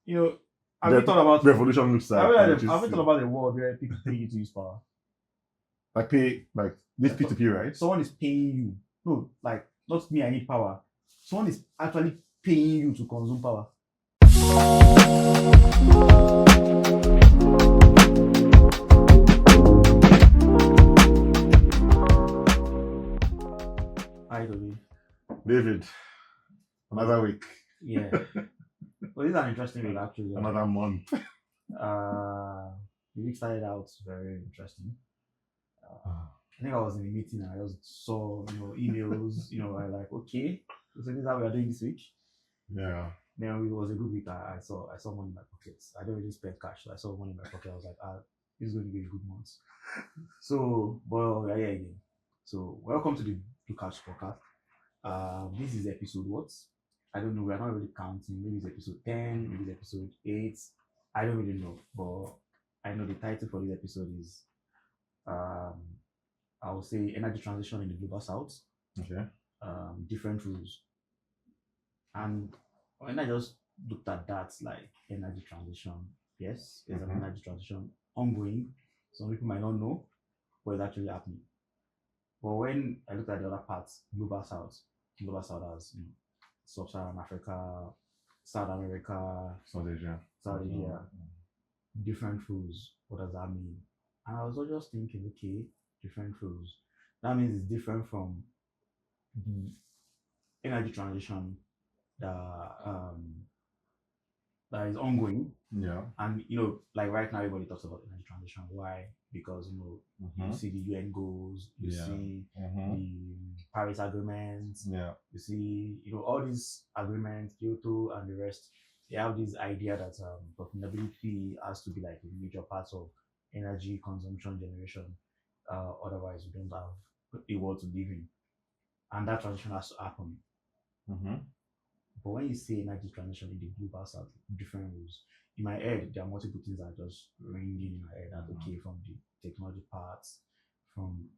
you know, have you thought about revolution looks like? have you thought about the world where people pay you to use power? Like pay like this P2P, right? Someone is paying you. No, like not me. I need power. Someone is actually paying you to consume power. Hi, Toby. David, another week, Yeah. Well, this is an interesting week actually. another month. The week started out very interesting. I think I was in a meeting and I just saw, emails, I like, okay, so this is how we are doing this week. Yeah. Then it was a good week. I saw money in my pockets. I don't really spend cash, so I saw money in my pocket. I was like, this is going to be a good month. So, well, we are here again. So, welcome to the Blue Cash podcast. This is episode what? I don't know. We are not really counting. Maybe it's episode 10, maybe it's episode 8. I don't really know, but I know the title for this episode is I would say energy transition in the global south. Okay. Different rules. And when I just looked at that, like energy transition, yes, there's an energy transition ongoing. Some people might not know what is actually happening. But when I looked at the other parts, global south as sub-Saharan Africa, South America, South Asia. Different rules. What does that mean? And I was just thinking, okay, different rules. That means it's different from the energy transition that is ongoing. Yeah. And like right now everybody talks about energy transition. Why? Because you see the UN goals, you see the Paris agreements, you see all these agreements, Kyoto and the rest. They have this idea that sustainability has to be like a major part of energy consumption generation. Otherwise, we don't have a world to live in, and that transition has to happen. But when you say energy transition in the global south, different rules. In my head, there are multiple things that are just ringing in my head. That okay, from the technology parts, from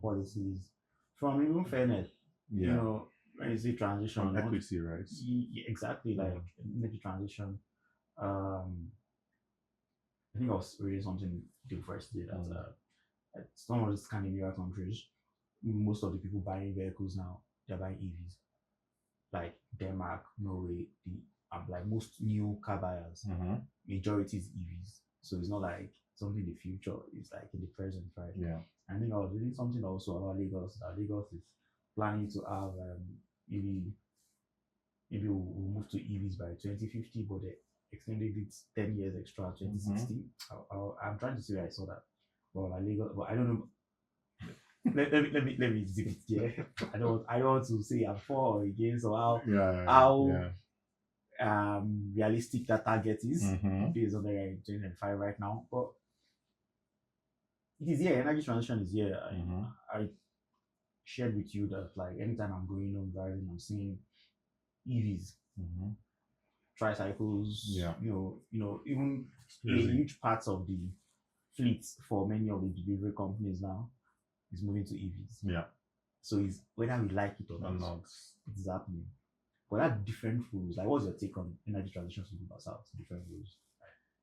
policies, from even fairness. Yeah. When you say transition, from equity, right? Exactly, like energy transition. I think I was reading something the first day that some of the Scandinavian countries, most of the people buying vehicles now, they're buying EVs. Like Denmark, Norway, like most new car buyers, majority is EVs. So it's not like something in the future, it's like in the present, right? Yeah. I think I was reading something also about Lagos, that Lagos is planning to have maybe we'll move to EVs by 2050, but they extended it 10 years extra, 2060. I'm trying to see where I saw that. But like Lagos, but I don't know. Let me zip it here. I don't want to say I'm for or against or how realistic that target is based on the 2025 right now. But it is here. Energy transition is here. I shared with you that like anytime I'm going home driving, I'm seeing EVs, tricycles. Even a huge part of the fleet for many of the delivery companies now is moving to EVs. Yeah. So it's whether we like it or not, it's happening. But that different rules. Like, what's your take on energy transition to global south? Different rules.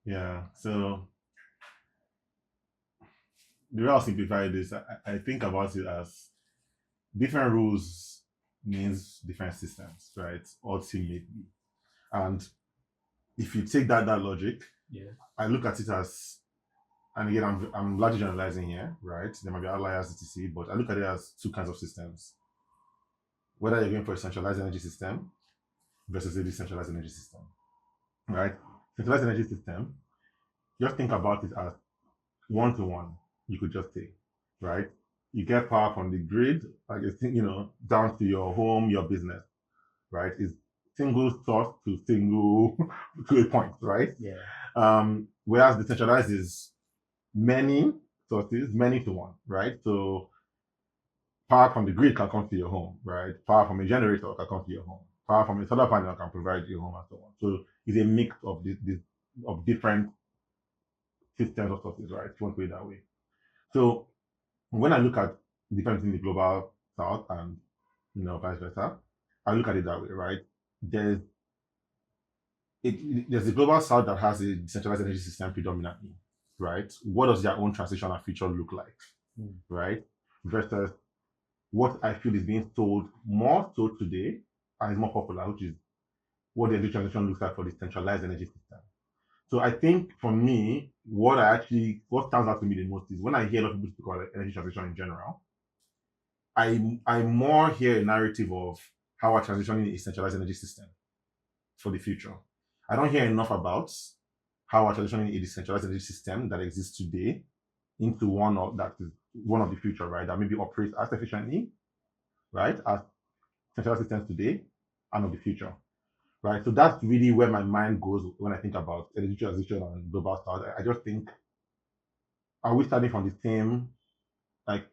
Yeah. So the way I'll simplify this, I think about it as different rules means different systems, right? Ultimately. And if you take that logic, I look at it as, and again, I'm largely generalizing here, right? There might be outliers, etc., but I look at it as two kinds of systems. Whether you're going for a centralized energy system versus a decentralized energy system, right? Centralized energy system, just think about it as one-to-one. You could just take, right? You get power from the grid, like down to your home, your business, right? It's single source to single to a point, right? Yeah. Whereas decentralized is many sources, many to one, right? So power from the grid can come to your home, right? Power from a generator can come to your home. Power from a solar panel can provide your home and so on. So it's a mix of of different systems of sources, right? If you want to put it that way. So when I look at the difference in the global south and vice versa, I look at it that way, right? There's there's the global south that has a decentralized energy system predominantly, right? What does their own transition and future look like, right? Versus what I feel is being sold more so today and is more popular, which is what the energy transition looks like for the centralized energy system. So I think for me, what stands out to me the most is when I hear a lot of people speak about energy transition in general, I more hear a narrative of how we're transitioning a centralized energy system for the future. I don't hear enough about how we're transitioning a decentralized energy system that exists today into one of the future, right? That maybe operates as efficiently, right, as centralized systems today and of the future, right? So that's really where my mind goes when I think about energy transition and global south. I just think, are we starting from the same, like,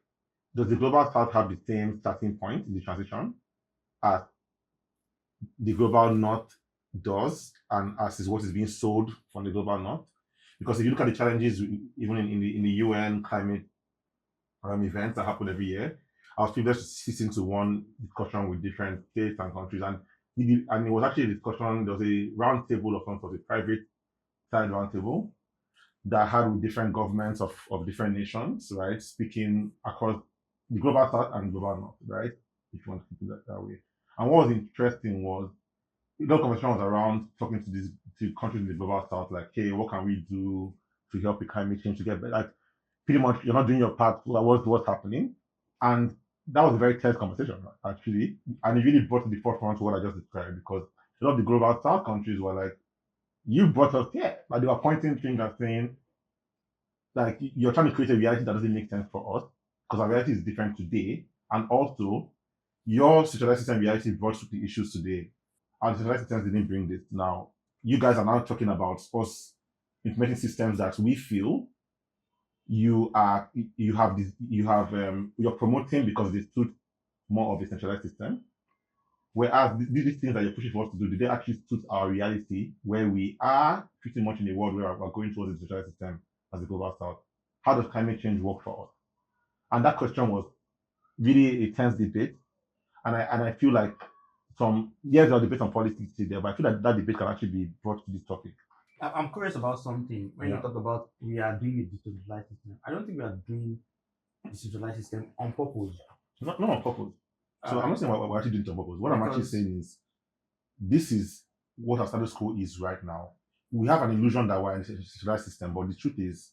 does the global south have the same starting point in the transition as the global north does, and as is what is being sold from the global north? Because if you look at the challenges, even in the UN climate events that happen every year, I was privileged to sit into one discussion with different states and countries, and it was actually a discussion. There was a round table of some sort of a private side round table that had with different governments of different nations, right, speaking across the global south and global north, right, if you want to put it that way. And what was interesting was the conversation was around talking to countries in the global south, like, hey, what can we do to help with climate change to get better? Like, pretty much, you're not doing your part. What's happening? And that was a very tense conversation, actually, and it really brought to the forefront what I just described, because a lot of the global south countries were like, you brought us here. Like, they were pointing fingers saying, like, you're trying to create a reality that doesn't make sense for us because our reality is different today. And also, your centralized system reality brought to the issues today. Our centralized systems didn't bring this. Now, you guys are now talking about us implementing systems that we feel you're promoting because they suit more of a centralized system. Whereas these things that you're pushing for us to do, they actually suit our reality where we are pretty much in a world where we're going towards a centralized system as a global south. How does climate change work for us? And that question was really a tense debate. And I feel like there are debates on politics there, but I feel like that debate can actually be brought to this topic. I'm curious about something. When you talk about we are doing a decentralized system, I don't think we are doing a decentralized system on purpose. Not on purpose. So I'm not saying we're actually doing it on purpose. What I'm actually saying is, this is what our status quo is right now. We have an illusion that we're in a centralized system, but the truth is,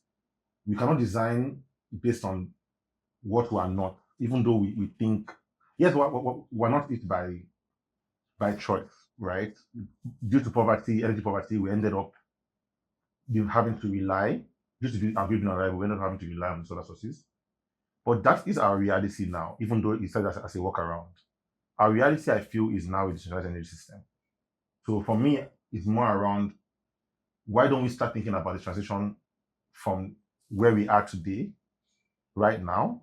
we cannot design based on what we are not, even though we think, yes, we're not it by choice, right? Due to poverty, energy poverty, we ended up having to rely, just to be building our we ended up having to rely on solar sources. But that is our reality now, even though it's said as a workaround. Our reality, I feel, is now a decentralized energy system. So for me, it's more around, why don't we start thinking about the transition from where we are today, right now,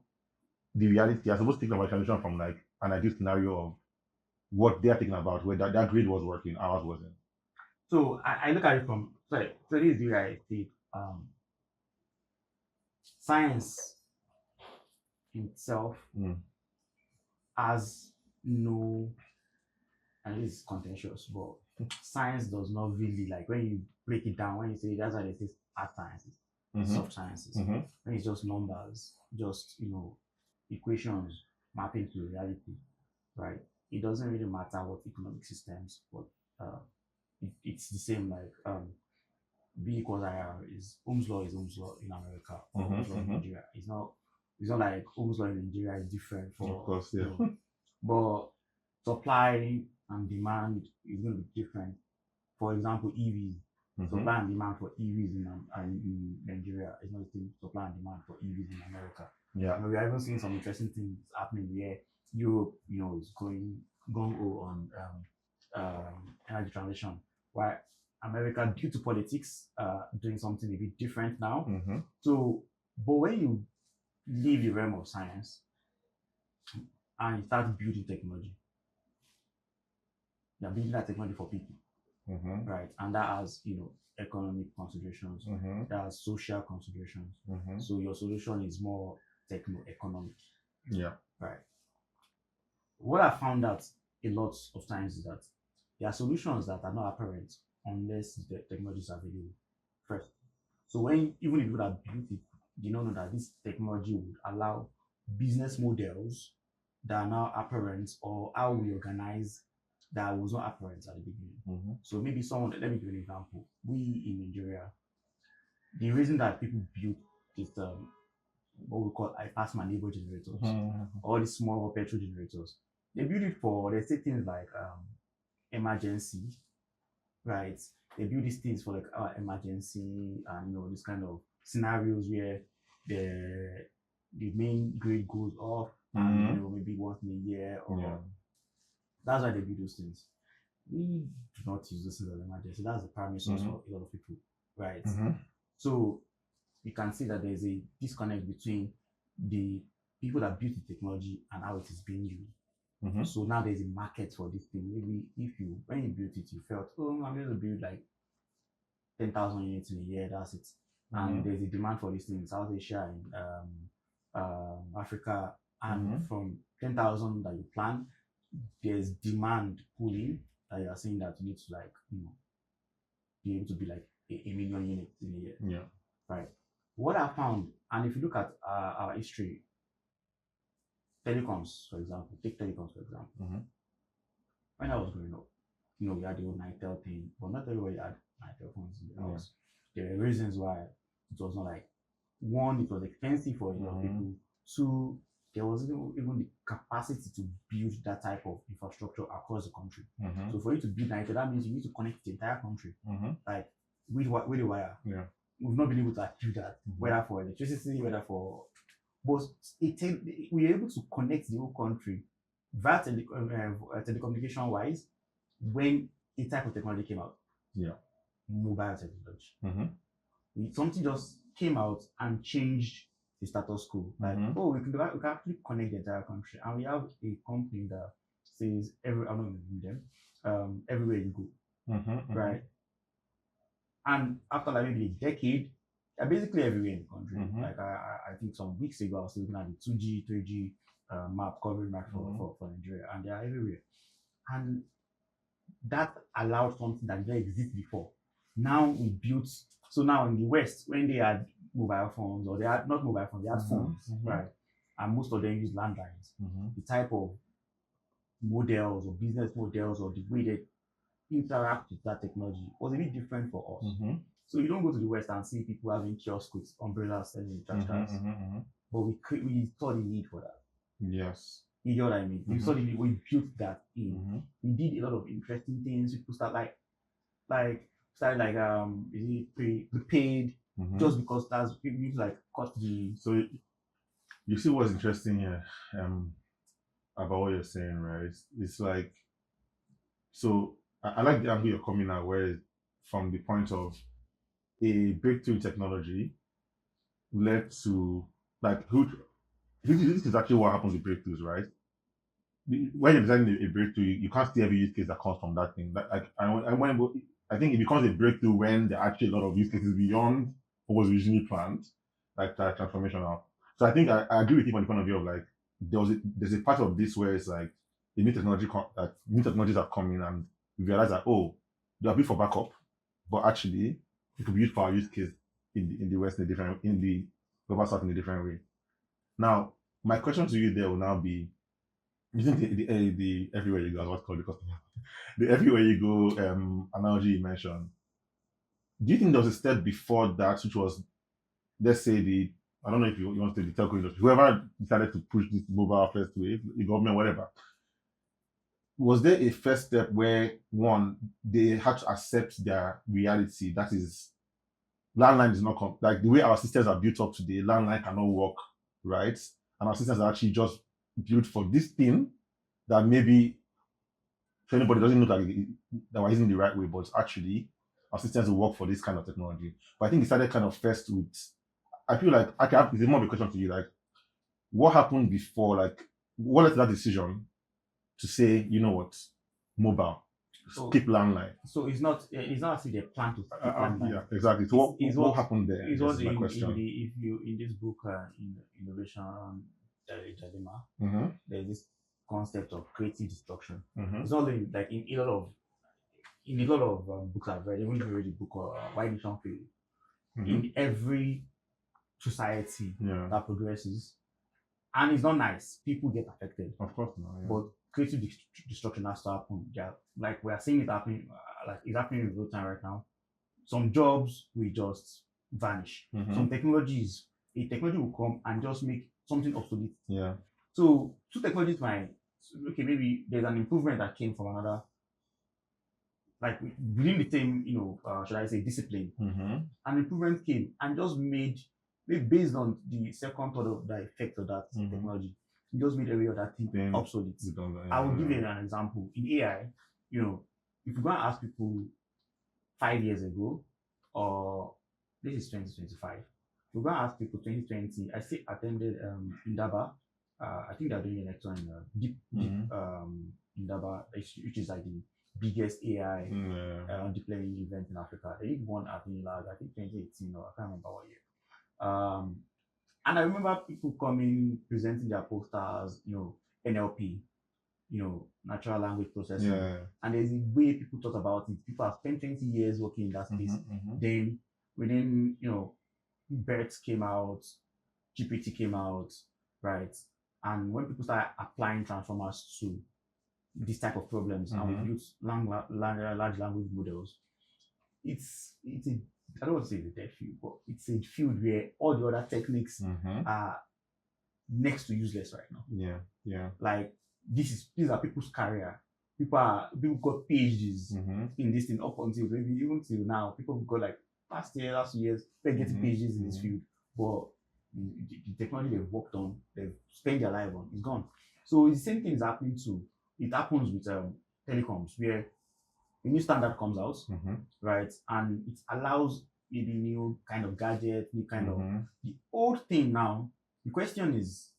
the reality. I suppose thinking about transition from like an ideal scenario of what they're thinking about, where that grid was working, ours wasn't. So I look at it from, so this is the way I see science itself has no, and this is contentious, but science does not really, like, when you break it down, when you say that's why they say hard sciences, soft sciences, when it's just numbers, just equations mapping to reality, right? It doesn't really matter what economic systems, but it's the same, like B equals IR is Ohm's law in America or Ohm's law in Nigeria. It's not like Ohm's law in Nigeria is different for, of course, yeah. But supply and demand is going to be different. For example, EVs. Supply and demand for EVs in Nigeria is not the same supply and demand for EVs in America. Yeah. And we are even seeing some interesting things happening where Europe, is going gung-ho on energy transition, while America, due to politics, doing something a bit different now. So, but when you leave the realm of science and you start building technology, you're building that technology for people, right? And that has, economic considerations, that has social considerations. So your solution is more techno-economic. Yeah. Right. What I found out a lot of times is that there are solutions that are not apparent unless the technology is available first. So when even if you would have built it, you don't know that this technology would allow business models that are now apparent, or how we organize that was not apparent at the beginning. So maybe someone, let me give you an example. We in Nigeria, the reason that people built this what we call pass my neighbor generators, all these small petrol generators, they build it for, they say things like emergency, right? They build these things for like emergency, and this kind of scenarios where the main grid goes off, and maybe once in a year, or that's why they build those things. We do not use this as an emergency. That's the primary source for a lot of people, right? So you can see that there's a disconnect between the people that built the technology and how it is being used. So now there's a market for this thing. Maybe when you built it, you felt, oh, I'm going to build like 10,000 units in a year, that's it. And there's a demand for this thing in South Asia and Africa. And from 10,000 that you plan, there's demand pulling that you are saying that you need to be able to be like a million units in a year. Yeah. Right. What I found, and if you look at our history, telecoms, for example, take telecoms, for example. When I was growing up, we had the old Nitel thing, but not everybody had Nitel phones in the house. There were reasons why it was not like, one, it was expensive for a lot of people. Two, there wasn't even the capacity to build that type of infrastructure across the country. So for you to build Nitel, that means you need to connect the entire country, like with the wire. We've not been able to achieve that, whether for electricity, whether for, but we are able to connect the whole country via telecommunication wise when a type of technology came out. Mobile technology. Something just came out and changed the status quo. Like, oh, we can actually connect the entire country, and we have a company that says I'm not going to name them, everywhere you go, right? And after like maybe a decade, they're basically everywhere in the country. Like I think some weeks ago I was looking at the 2G, 3G map, coverage map for Nigeria, and they are everywhere. And that allowed something that didn't exist before. Now we built, so now in the West, when they had mobile phones, or they had not mobile phones, they had phones, right? And most of them use landlines. The type of models or business models or the way they interact with that technology was a bit different for us. So you don't go to the West and see people having kiosks with umbrellas selling trash cars. But we saw the need for that. Yes. You know what I mean? We saw the need, we built that in. We did a lot of interesting things. People started is it prepaid, just because that's we like cut the. So you see what's interesting here about what you're saying, right? It's like, so I like the angle you're coming at, where from the point of a breakthrough technology led to, like, this is actually what happens with breakthroughs, right? When you're designing a breakthrough, you can't see every use case that comes from that thing. I think it becomes a breakthrough when there are actually a lot of use cases beyond what was originally planned, like that transformational. So I think I agree with you from the point of view of like, there's a part of this where it's like the new technologies are coming, and we realize that, oh, they are built for backup, but actually it could be used for our use case in the West in the global South in a different way. Now, my question to you there will now be, using the everywhere you go, I was called the customer, the everywhere you go analogy you mentioned. Do you think there was a step before that, which was, let's say, I don't know if you want to say the telco industry, whoever decided to push this mobile first wave, the government, whatever. Was there a first step where, one, they had to accept their reality? That is, landline is not like the way our systems are built up today, landline cannot work, right? And our systems are actually just built for this thing that maybe, if anybody doesn't know that we're using the right way, but actually our systems will work for this kind of technology. But I think it started kind of first with, I feel like, it's more of a question to you, like, what happened before, like, what led to that decision to say, you know what, mobile, skip landline? So it's not as if they plan to skip landline. Yeah, exactly. So what happened there? It was my question. In this book, in Innovation Dilemma, there's this concept of creative destruction. It's not like in a lot of in a lot of books I've read, even if you read the book Why Nation Fail, in every society that progresses, and it's not nice, people get affected. Of course not. Yeah. But creative destruction has to happen. Yeah, like we are seeing it happening, like it's happening in real time right now. Some jobs will just vanish. Some technologies, a technology will come and just make something obsolete. Yeah. So two technologies might, okay, maybe there's an improvement that came from another, like within the same, should I say, discipline. An improvement came and just made, maybe based on the second thought of the effect of that technology, it just made every other thing obsolete. I will give you an example. In AI, if you go and ask people 5 years ago, or this is 2025, if you go and ask people 2020, I still attended Indaba. I think they're doing an lecture in deep Indaba, which is like the biggest AI deep learning event in Africa. They did one at Unilag, I think 2018, or I can't remember what year. And I remember people coming, presenting their posters, NLP, natural language processing. And there's a way people thought about it. People have spent 20 years working in that space. Then within, BERT came out, GPT came out, right? And when people started applying transformers to this type of problems and we built large language models, it's a, I don't want to say it's a dead field, but it's a field where all the other techniques are next to useless right now. Yeah. Like these are people's career. People got PhDs in this thing up until maybe even till now. People got like last years, they're getting PhDs in this field, but the technology they've worked on, they've spent their life on, is gone. So the same thing is happening too. It happens with telecoms, where a new standard comes out, right, and it allows maybe new kind of gadget, new kind of the old thing now. The question is,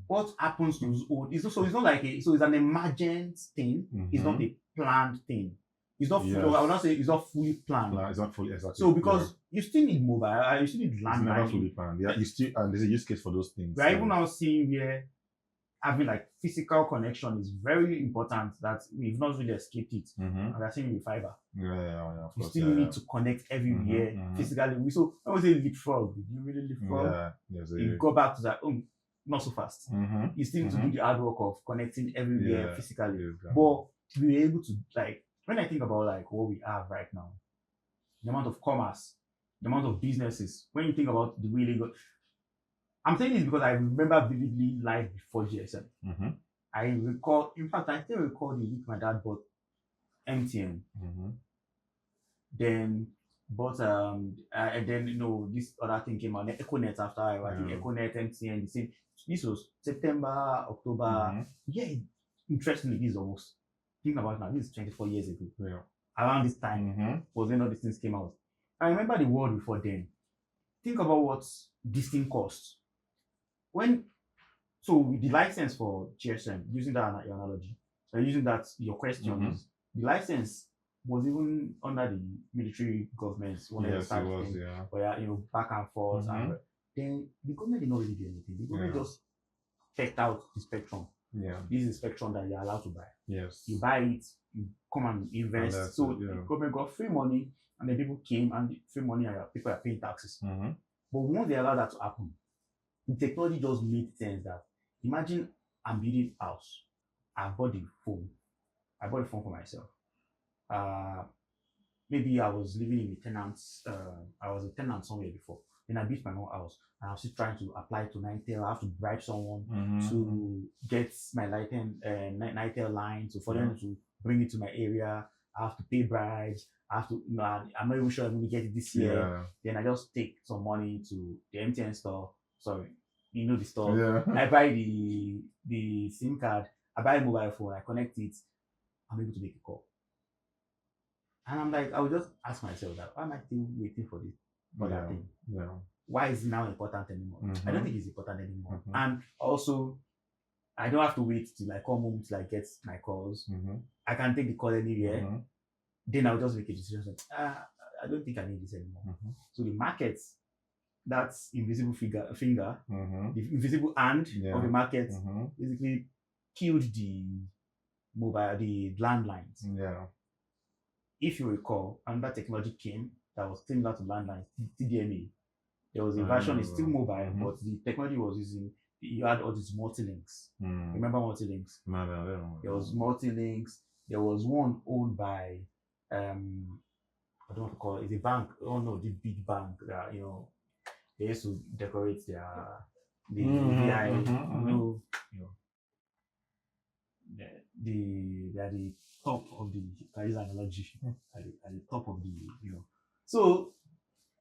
what happens to those old? So it's not like it's an emergent thing. It's not a planned thing. It's not. I would not say it's not fully planned. No, it's not fully exactly. So because you still need mobile, you still need landline. It's never fully planned. Yeah, you still, and there's a use case for those things. We're even now seeing where having like physical connection is very important, that we've not really escaped it. And we're seeing with fiber. You still need to connect everywhere physically. So I would say leapfrog. Did you really leapfrog? You go back to that. Not so fast. You still need to do the hard work of connecting everywhere physically. But we were able to, like, when I think about like what we have right now, the amount of commerce, the amount of businesses, when you think about the way they go, I'm saying this because I remember vividly life before GSM. I recall, in fact, I still recall the week my dad bought MTN. Then bought and then this other thing came out, Econet after I think Econet, MTN, the same. This was September, October. Yeah, interestingly, this is almost, think about it now, this is 24 years ago. Around this time was when all these things came out. I remember the world before then. Think about what this thing cost. So the license for GSM, using that analogy, using that your question is, the license was even under the military government. Yes, it was, where back and forth, and then the government did not really do anything. The government just checked out the spectrum. This is the spectrum that you're allowed to buy. You buy it, you come and invest. And so the government got free money, and then people came, and the free money, people are paying taxes. But once they allowed that to happen, the technology just made sense. That imagine I'm building a house, I bought the phone. I bought a phone for myself. Maybe I was living in a tenant's, I was a tenant somewhere before. Then I built my own house, and I was still trying to apply to Nitel. I have to bribe someone to get my Nitel line, so for them to bring it to my area. I have to pay bribes. I have to. I'm not even sure I'm going to get it this year. Then I just take some money to the MTN store. Sorry, the store. I buy the SIM card. I buy a mobile phone. I connect it. I'm able to make a call. And I'm like, I would just ask myself that, why am I still waiting for this that thing? Why is it now important anymore? I don't think it's important anymore. And also, I don't have to wait till I come home till I get my calls. I can take the call anywhere. Then I'll just make a decision. I don't think I need this anymore. So the market, that's invisible finger, the invisible hand of the market, basically killed the landlines. if you recall, another technology came that was similar to landline, TDMA. There was a version, it's still mobile, but the technology was using, you had all these multi-links. Remember multi-links? No. There was multi-links. There was one owned by, I don't want to call it, it's a bank. Oh no, the big bank that, they used to decorate the VI, they are the top of the, I use analogy, at the top of the. So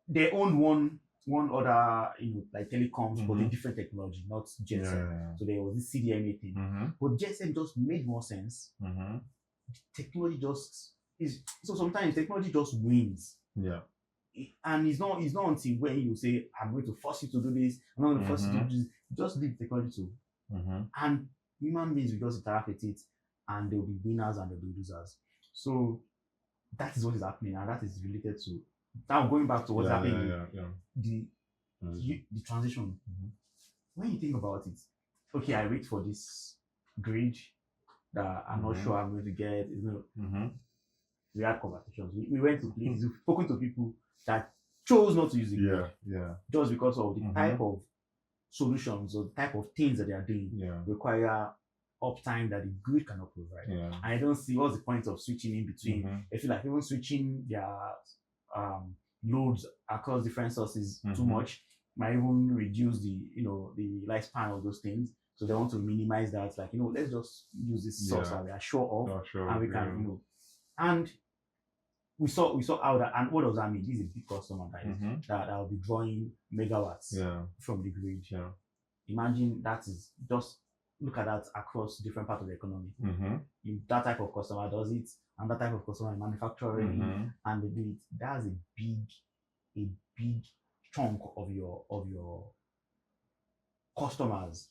they owned one other, like telecoms, but a different technology, not GSM. So there was this CDMA thing. But GSM just made more sense. Technology just is, so sometimes technology just wins. And it's not until when you say, I'm going to force you to do this, I'm not going to force you to do this, just leave technology to. And human beings will just interact with it, and there will be winners and there will be losers. So that is what is happening, and that is related to, now going back to what's happening, the transition. When you think about it, okay, I wait for this grid that I'm not sure I'm going to get. We had conversations. We went to places, we've spoken to people that chose not to use the grid. Just because of the type of solutions or the type of things that they are doing require uptime that the grid cannot provide. I don't see what's the point of switching in between. I feel like even switching their loads across different sources too much might even reduce the the lifespan of those things. So they want to minimize that. Like, let's just use this source that we are sure of, and we can and we saw how that, and what does that mean? This is a big customer that will be drawing megawatts from the grid. Imagine that is just, look at that across different parts of the economy. If that type of customer does it, and that type of customer in manufacturing, and they do it, that's a big chunk of your customers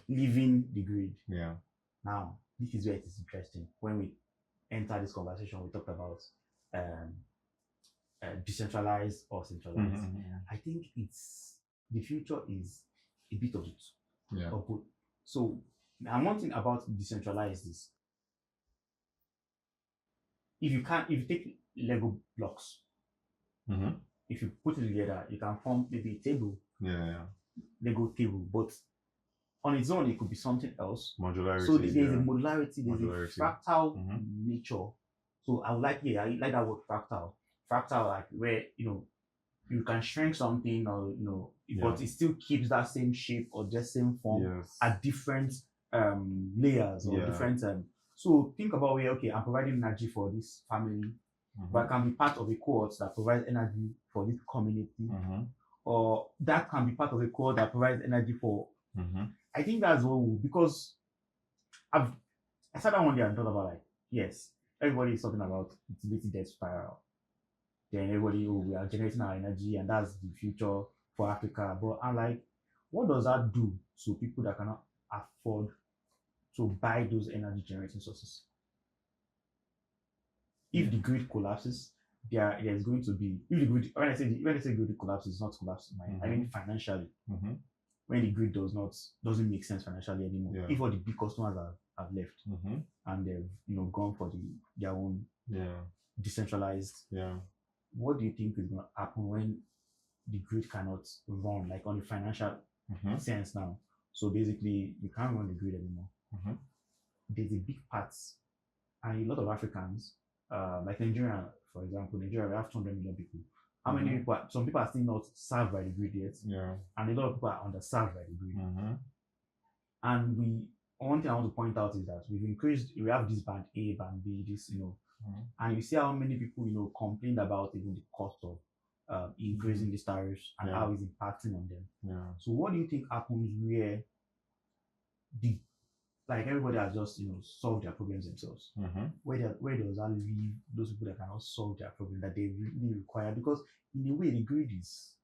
leaving the grid. Now, this is where it is interesting. When we enter this conversation, we talked about decentralized or centralized. I think the future is a bit of it. Of both. So, and one thing about decentralized is, if you take Lego blocks, if you put it together, you can form maybe a table. Lego table, but on its own, it could be something else. Modularity. So there's a modularity, there's a fractal nature. So I like that word fractal. Fractal, like where you can shrink something, or but it still keeps that same shape or just same form at different layers or different. So think about where, okay, I'm providing energy for this family, but I can be part of a cohort that provides energy for this community, or that can be part of a cohort that provides energy for. I think that's what because I sat down one day and thought about, like, yes, everybody is talking about utility debt spiral. Then everybody, we are generating our energy and that's the future for Africa. But I'm like, what does that do to people that cannot afford to buy those energy generating sources? If the grid collapses, there's going to be, if the grid, when I say grid collapses, it's not collapsing. I mean financially. When the grid doesn't make sense financially anymore. If all the big customers have left and they've gone for their own decentralized. What do you think is going to happen when the grid cannot run, like on the financial sense now? So basically, you can't run the grid anymore. There's a big part, and a lot of Africans, like Nigeria, for example, we have 200 million people. How many people? Some people are still not served by the grid yet, and a lot of people are underserved by the grid. And one thing I want to point out is that we have this band A, band B, this, and you see how many people, complained about even the cost of increasing these tariffs and how it's impacting on them. So what do you think happens where everybody has just, solved their problems themselves? Where does that leave those people that cannot solve their problem that they really require? Because in a way, the grid is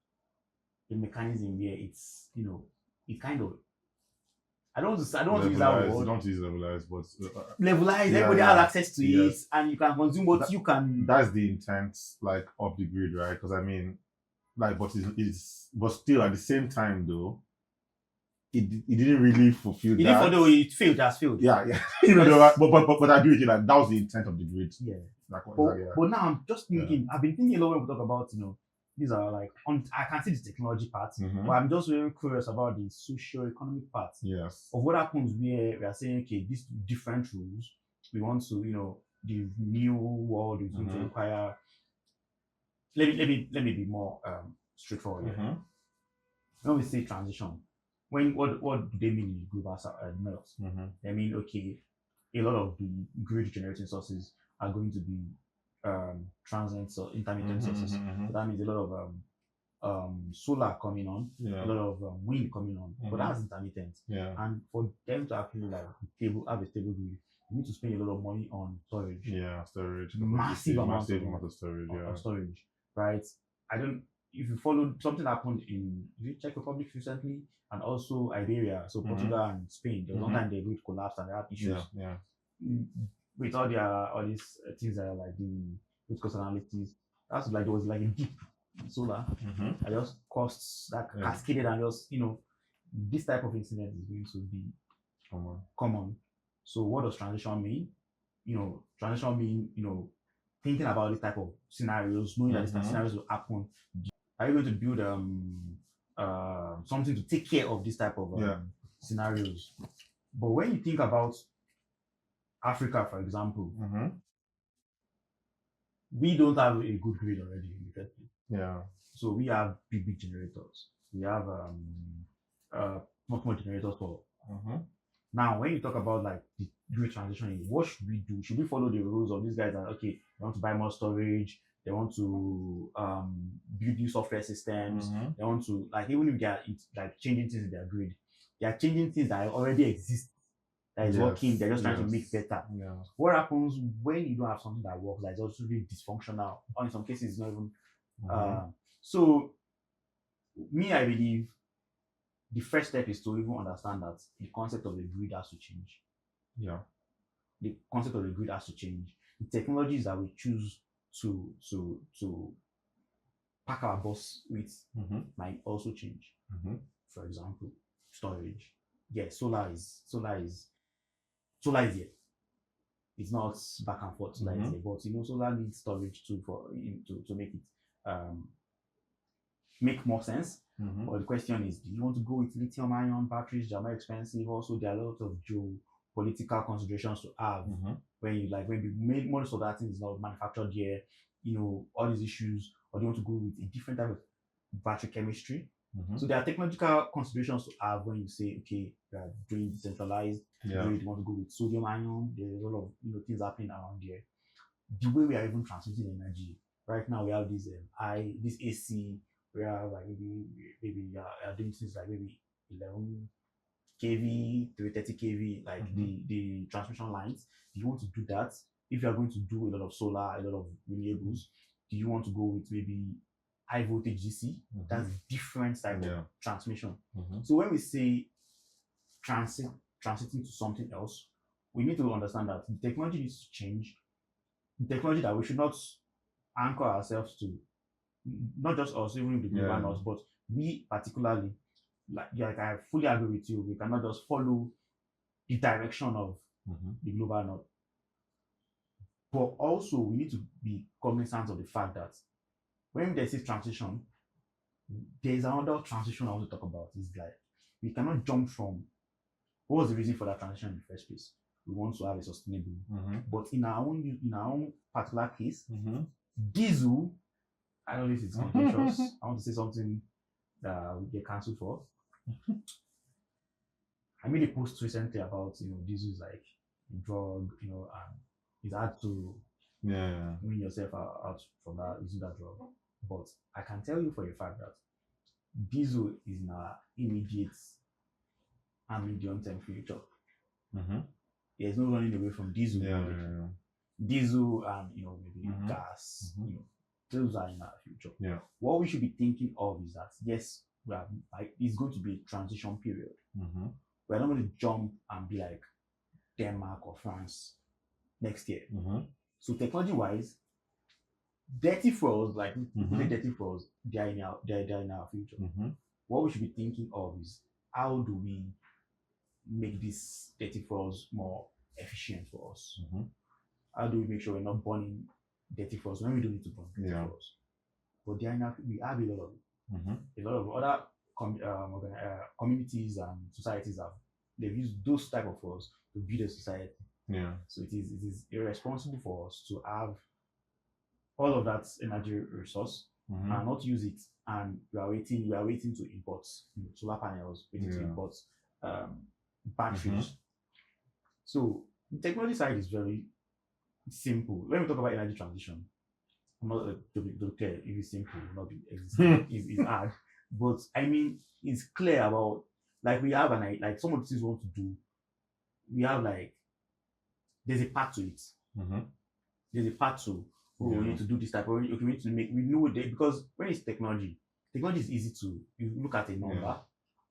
a mechanism where it's, it kind of, I don't want to use that word. Don't use levelized, but levelized. Everybody has access to it, and you can consume what you can. That's the intent, of the grid, right? Because I mean, but still at the same time, though, it didn't really fulfill that. Although it failed, that's failed. Yeah. But I agree with you, like that was the intent of the grid. Yeah. But now I'm just thinking, I've been thinking a lot when we talk about, these are like, I can see the technology part, but I'm just very curious about the socio-economic part of what happens where we are saying, okay, these different rules, we want to, the new world is going to require. Let me be more straightforward here. When we say transition, what do they mean in global melts? They mean, okay, a lot of the grid generating sources are going to be transient or intermittent sources. So that means a lot of solar coming on, a lot of wind coming on, but that's intermittent. And for them to actually have a stable grid, you need to spend a lot of money on storage. Storage. Massive amount of storage. Of storage, right? If you followed, something happened in Czech Republic recently, and also Iberia, so Portugal and Spain. There was one time the grid collapsed and they had issues. With all these things that are like the root cause analysis. That's like there was like a deep solar that just costs that cascaded, and just this type of incident is going to be common. So what does transition mean? Transition mean thinking about this type of scenarios, knowing that these scenarios will happen. Are you going to build something to take care of this type of scenarios? But when you think about Africa, for example, we don't have a good grid already in the first place. So we have big generators. We have much more generators for. Now, when you talk about like the grid transition, what should we do? Should we follow the rules of these guys that okay, they want to buy more storage, they want to build new software systems, they want to even if they are like changing things in their grid, they are changing things that already exist, that is working, they're just trying to make better. What happens when you don't have something that works, that is also really dysfunctional, or in some cases it's not even so me, I believe the first step is to even understand that the concept of the grid has to change. The concept of the grid has to change. The technologies that we choose to pack our bus with might also change. For example, storage. Solar is here. It's not back and forth. Solar is here, but solar needs storage too to make it make more sense. But the question is, do you want to go with lithium-ion batteries that are more expensive? Also, there are a lot of geopolitical considerations to have when you maybe most of that thing is not manufactured here. All these issues, or do you want to go with a different type of battery chemistry? So there are technological considerations to have when you say, okay, we are doing decentralized. You want to go with sodium ion. There's a lot of things happening around here. The way we are even transmitting energy right now, we have this this AC. We are like maybe doing things like maybe 11 kV, 330 kV, like the transmission lines. Do you want to do that? If you are going to do a lot of solar, a lot of renewables, do you want to go with maybe high voltage DC? That's different type of transmission. So when we say transiting to something else, we need to understand that the technology needs to change. The technology that we should not anchor ourselves to, not just us, even the global north, but we particularly, like I fully agree with you, we cannot just follow the direction of the global north. But also, we need to be cognizant of the fact that when there's a transition, there's another transition I want to talk about. Is like we cannot jump from what was the reason for that transition in the first place. We want to have a sustainable, but in our own particular case, diesel. I don't know if it's contentious. I want to say something that we get cancelled for. I made a post recently about diesel is like a drug, and it's hard to wean yourself out from that using that drug. But I can tell you for a fact that diesel is in our immediate and medium-term future. There's no running away from diesel. Diesel and maybe gas. Those are in our future. What we should be thinking of is that yes, it's going to be a transition period. We're not going to jump and be like Denmark or France next year. So technology-wise, dirty fuels, dirty fuels, they're in our future. What we should be thinking of is how do we make these dirty fuels more efficient for us? How do we make sure we're not burning dirty fuels when we don't need to burn dirty fuels? But we have a lot of it. A lot of other communities and societies they've used those type of fuels to build a society. So it is irresponsible for us to have all of that energy resource and not use it, and we are waiting to import solar panels, waiting to import batteries. So the technology side is very simple. When we talk about energy transition, I'm not to clear if it's simple, not existing, it's hard. But I mean, it's clear about, like, we have like some of the things we want to do. We have there's a part to it. There's a part to we need to do this type of, okay, we need to we know that, because when it's technology is easy to, you look at a number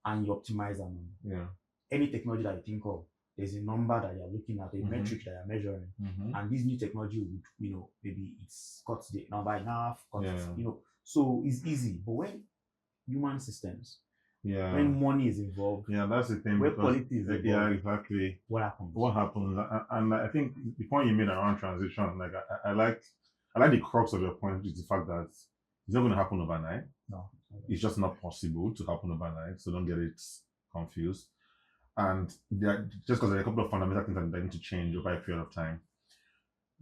and you optimize a number. Any technology that you think of, there's a number that you're looking at, a metric that you're measuring, and this new technology would, maybe it's cuts the number in half, so it's easy. But when human systems, when money is involved, that's the thing. When politics is involved, exactly. What happens? And I think the point you made around transition, like I like the crux of your point, is the fact that it's not going to happen overnight. No, it's just not possible to happen overnight. So don't get it confused. And just because there are a couple of fundamental things that need to change over a period of time.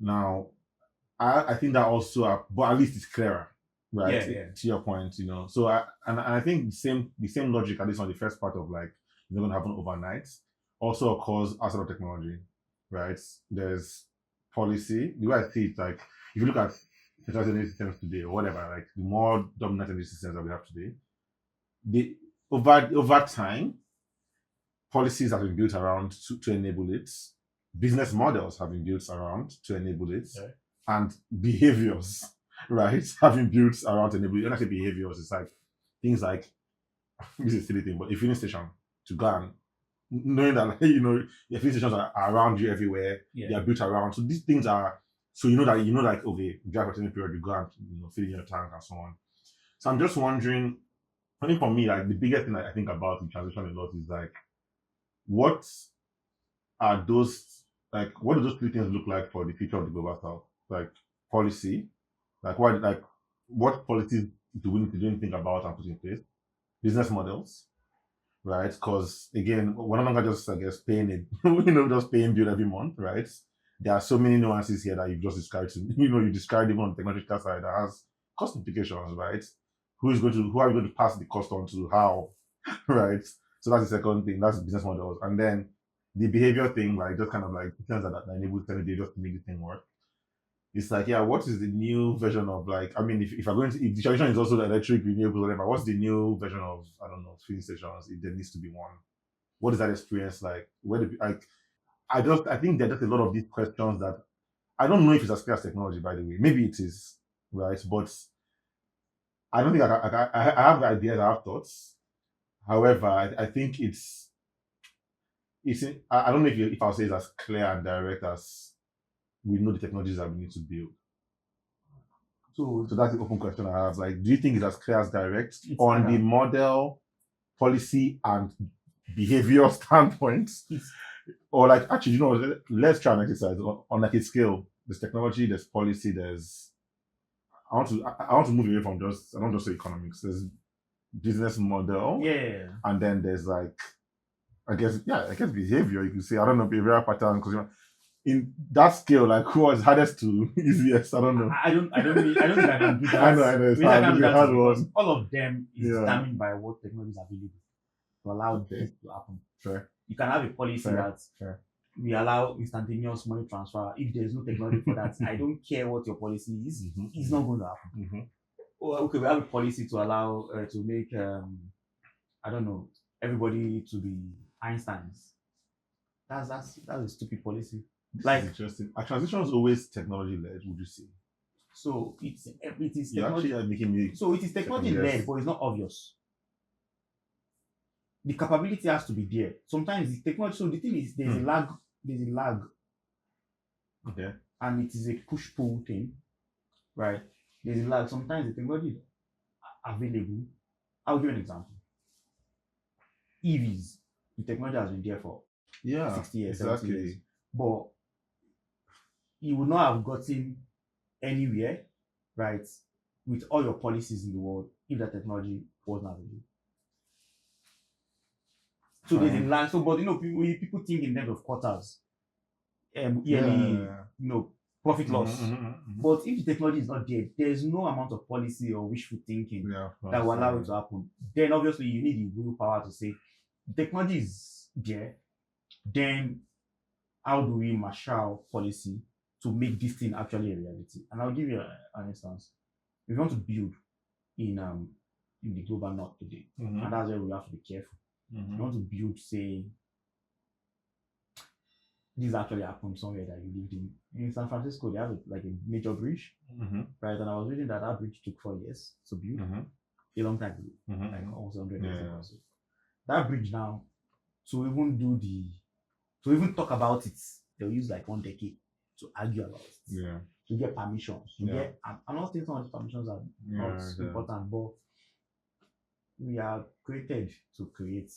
Now, I think that also, but at least it's clearer, right? To your point, So I think the same logic, at least on the first part of like it's not going to happen overnight, also occurs outside of technology, right? There's policy. The way I see it, like if you look at energy systems today or whatever, like the more dominant energy systems that we have today, over time, policies have been built around to enable it. Business models have been built around to enable it. And behaviors, right, have been built around to enable it. When I say behaviors, it's like things like, this is a silly thing, but a filling station to go and knowing that, your filling stations are around you everywhere. They are built around. So these things are, so like, okay, drive for a period, you go and fill in your tank and so on. So I'm just wondering, I think for me, like the biggest thing I think about the transition a lot is like, what do those three things look like for the future of the global south? Like policy, what policies do we need to think about and put in place? Business models, right? Because again, we're no longer just, I guess, paying it, just paying bill every month, right? There are so many nuances here that you've just described. You described even on the technological side that has cost implications, right? Who are you going to pass the cost on to? How, right? So that's the second thing. That's business models, and then the behavior thing, like just kind of like things that enable behavior to make the thing work. It's like, what is the new version of, like, I mean, if you're going to, if the tradition is also the electric, renewables, whatever, what's the new version of, I don't know, filling stations, if there needs to be one? What is that experience like? I think there are just a lot of these questions that I don't know if it's as clear as technology, by the way. Maybe it is, right? But I don't think I have ideas, I have thoughts. However, I think it's I don't know if I'll say it's as clear and direct as we know the technologies that we need to build. So that's the open question I have. Like, do you think it's as clear as direct on the model, policy, and behavior standpoints? Or like, actually, let's try and exercise on like a scale. There's technology, there's policy, I want to move away from I don't just say economics. There's business model, and then there's like, I guess behavior. You could say, I don't know, behavioral pattern, because in that scale, like, who was hardest to easiest? I don't know. I don't think I can do that. I know. It's hard one. All of them is determined by what technology is available to allow this to happen. Sure. You can have a policy that we allow instantaneous money transfer. If there's no technology for that, I don't care what your policy is. It's not going to happen. Okay, we have a policy to allow to make I don't know, everybody to be Einsteins. That's a stupid policy. Like, interesting. A transition is always technology led, would you say? So it is technology. So it is technology led, but it's not obvious. The capability has to be there. Sometimes the technology. So the thing is, there's a lag. There's a lag. Okay. And it is a push-pull thing, right? There's a lag. Sometimes the technology is available. I'll give you an example. EVs, the technology has been there for 60 years, 70 years. But you would not have gotten anywhere, right, with all your policies in the world if that technology was not available. So there's a line. So, but people think in terms of quarters, yearly, profit loss. But if the technology is not there, there's no amount of policy or wishful thinking that will allow it to happen. Then obviously you need the willpower to say the technology is there. Then how do we marshal policy to make this thing actually a reality? And I'll give you an instance. If you want to build in the global north today, and that's where we have to be careful. You want to build, say, this actually happened somewhere that you lived in San Francisco. They have a major bridge, right? And I was reading that bridge took 4 years to build, a long time ago, like almost 100 years ago. So that bridge now, to even talk about it, they'll use like 1 decade to argue about it, to get permissions. I'm not saying some of these permissions are not important, but we are created to create.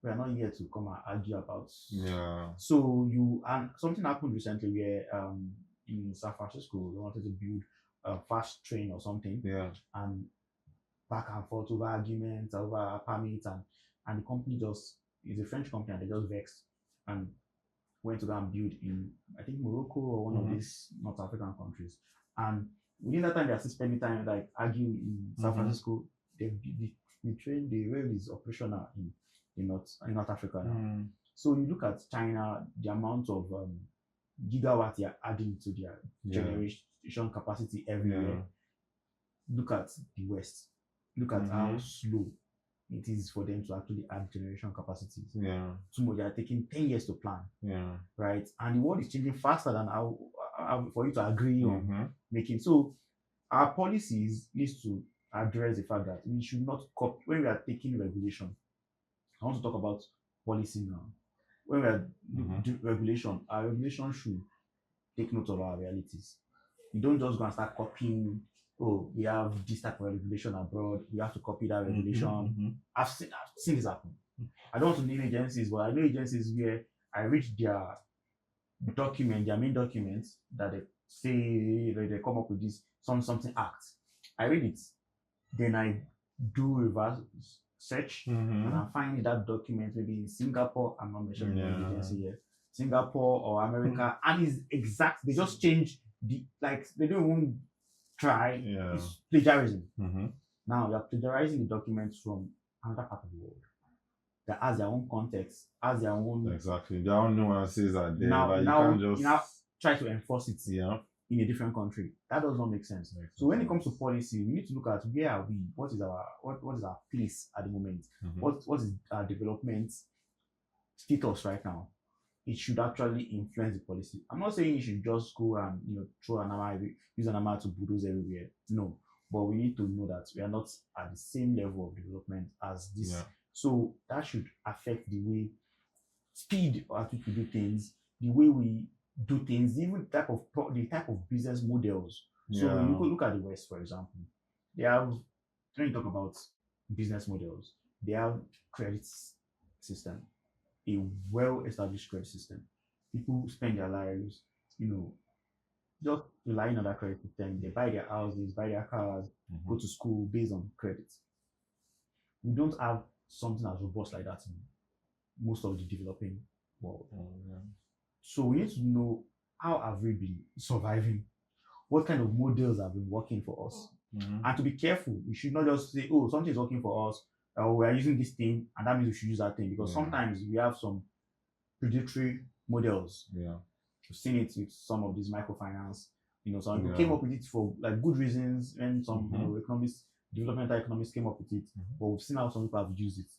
We are not here to come and argue about. So and something happened recently where in San Francisco they wanted to build a fast train or something. And back and forth over arguments, over permits, and the company is a French company, and they just vexed and went to go and build in, I think, Morocco or one of these North African countries. And within that time they are still spending time like arguing in San Francisco. The rail is operational in North Africa now. So you look at China, the amount of gigawatts they are adding to their generation capacity everywhere. Look at the West. Look at how slow it is for them to actually add generation capacities. So they are taking 10 years to plan. Right? And the world is changing faster than how for you to agree on making. So our policies needs to address the fact that we should not copy when we are taking regulation. I want to talk about policy now. When we are doing regulation, our regulation should take note of our realities. You don't just go and start copying. Oh, we have this type of regulation abroad. We have to copy that regulation. I've seen this happen. I don't want to name agencies, but I know agencies where I read their main documents that they say they come up with this something act. I read it, then I do reverse search, and I find that document maybe in Singapore. I'm not mentioning the agency here, Singapore or America, and it's exact. They just change they don't even try. It's plagiarism. Now you're plagiarizing the documents from another part of the world that has their own context, has their own their own nuances are there. Now you can't just you now try to enforce it in a different country. That does not make sense. So when it comes to policy, we need to look at where are we, what is our place at the moment, what is our development status right now. It should actually influence the policy. I'm not saying you should just go and use an hammer to bulldoze everywhere. No, but we need to know that we are not at the same level of development as this. So that should affect the way speed at which we do things, the way we do things, even the type of business models. So you could look at the West, for example. They have, when you talk about business models, they have credit system, a well-established credit system. People spend their lives, just relying on that credit system. They buy their houses, buy their cars, go to school based on credit. We don't have something as robust like that in most of the developing world. So we need to know how have we been surviving, what kind of models have been working for us, and to be careful. We should not just say, oh, something is working for us, or we are using this thing and that means we should use that thing, because sometimes we have some predatory models. We've seen it with some of these microfinance. Some people came up with it for like good reasons, and some developmental economists came up with it, but we've seen how some people have used it.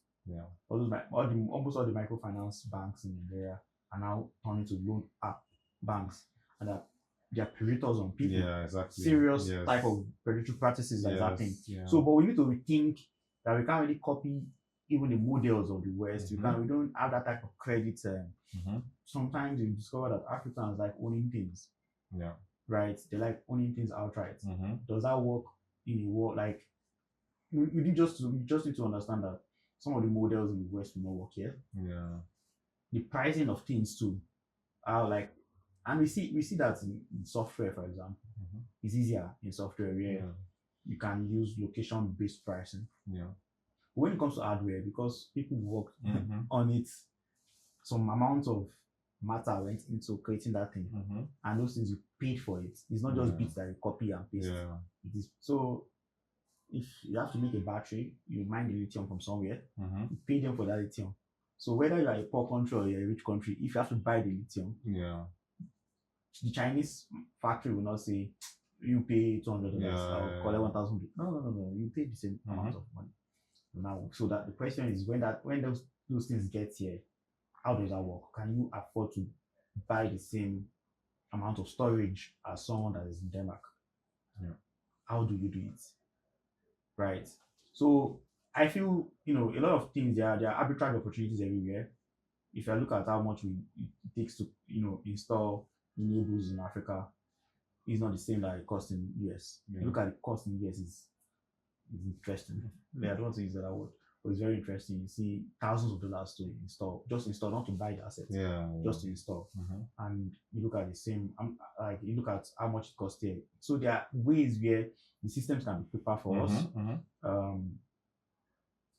Almost all the microfinance banks in Nigeria are now turning to loan app banks, and that they are predators on people. Serious type of predatory practices that is happening. So, but we need to rethink that we can't really copy even the models of the West. We don't have that type of credit. Sometimes you discover that Africans like owning things. Right? They like owning things outright. Does that work in a world like we just need to understand that some of the models in the West will not work here. Yeah. The pricing of things too are like, and we see that in software, for example, it's easier in software where you can use location-based pricing. Yeah. But when it comes to hardware, because people work on it, some amount of matter went into creating that thing, and those things you paid for it. It's not just bits that you copy and paste. Yeah. It is so. If you have to make a battery, you mine the lithium from somewhere, you pay them for that lithium. So whether you are a poor country or you're a rich country, if you have to buy the lithium, the Chinese factory will not say you pay $200, I'll collect 1,000. No. You pay the same amount of money. Now, so that the question is when those things get here, how does that work? Can you afford to buy the same amount of storage as someone that is in Denmark? How do you do it? Right. So I feel, a lot of things, there are arbitrage opportunities everywhere. If I look at how much it takes to, install renewables in Africa, it's not the same that it costs in US. You look at the cost in US is interesting. I don't want to use that word, but it's very interesting. You see thousands of dollars to install, not to buy the assets, just to install. And you look at the same, you look at how much it costs here. So there are ways where the systems can be prepared for us.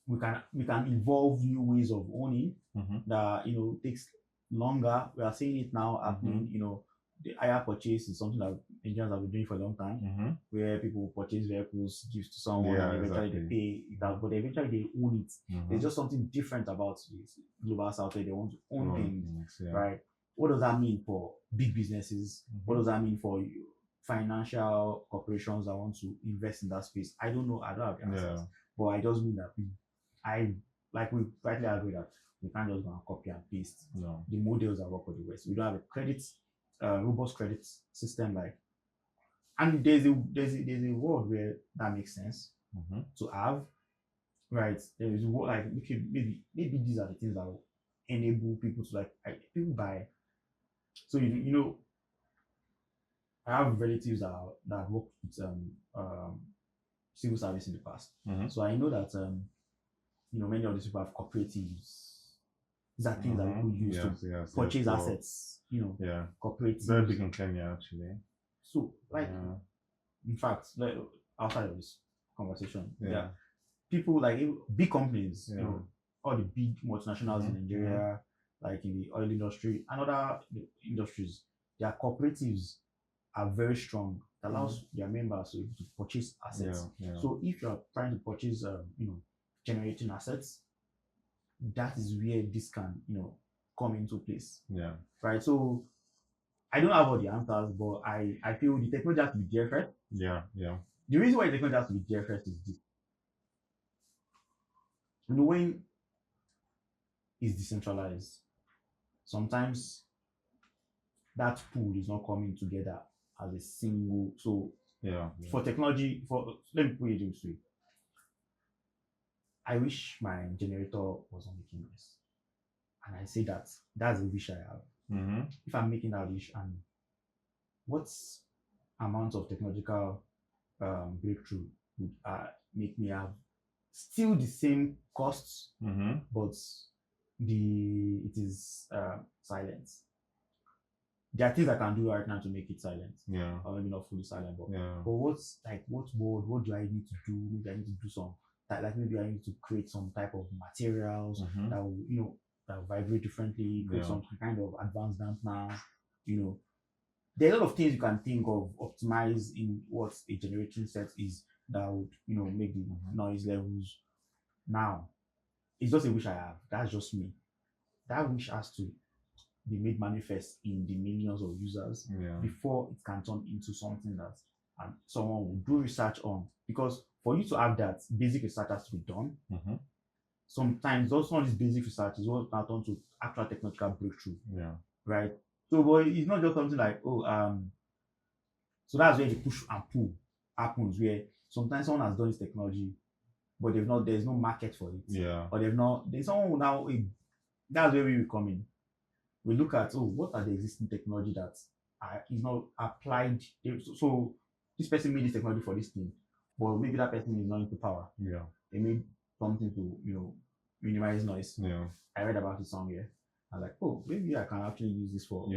We can evolve new ways of owning that takes longer. We are seeing it now happening. The hire purchase is something that Nigerians have been doing for a long time, where people purchase vehicles, give to someone, and eventually they pay that, but eventually they own it. There's just something different about this global south where they want to own things, right? What does that mean for big businesses? What does that mean for financial corporations that want to invest in that space? I don't know. I don't have the answers, but I just mean that we rightly agree that we can't just go and copy and paste the models that work for the West. We don't have a robust credit system and there's a world where that makes sense to have, right? There is maybe these are the things that will enable people to people buy. So I have relatives that work with civil service in the past, so I know that many of these people have cooperatives. These are things that people use to purchase assets. Cooperatives. Very big in Kenya, actually. So, in fact, outside of this conversation, people big companies, all the big multinationals in Nigeria, like in the oil industry and other industries, their cooperatives are very strong. It allows their members to purchase assets. So if you are trying to purchase, generating assets, that is where this can, come into place. Right. So I don't have all the answers, but I feel the technology has to be there first. The reason why the technology has to be there first is this. When it's decentralized, sometimes that pool is not coming together as a single. So for technology, let me put it this way. I wish my generator was not making noise. And I say that's a wish I have. If I'm making that wish, and what amount of technological breakthrough would make me have still the same costs, but it is silent. There are things I can do right now to make it silent. Or maybe not fully silent, but what do I need to do? Maybe I need to do some maybe I need to create some type of materials that will that will vibrate differently, create some kind of advanced dampener. There are a lot of things you can think of, optimize in what a generating set is that would make the noise levels. Now it's just a wish I have. That's just me. That wish has to be made manifest in the millions of users before it can turn into something that someone will do research on. Because for you to have that, basic research has to be done. Sometimes those some of this basic research is what now turn to actual technological breakthrough. Right. So, but it's not just something like so that's where the push and pull happens. Where sometimes someone has done this technology, but there's no market for it. Or there's someone who now. That's where we will come in. We look at what are the existing technology that is not applied. So this person made this technology for this thing, but maybe that person is not into power. They made something to minimize noise. Yeah. I read about it somewhere. I was like, oh, maybe I can actually use this for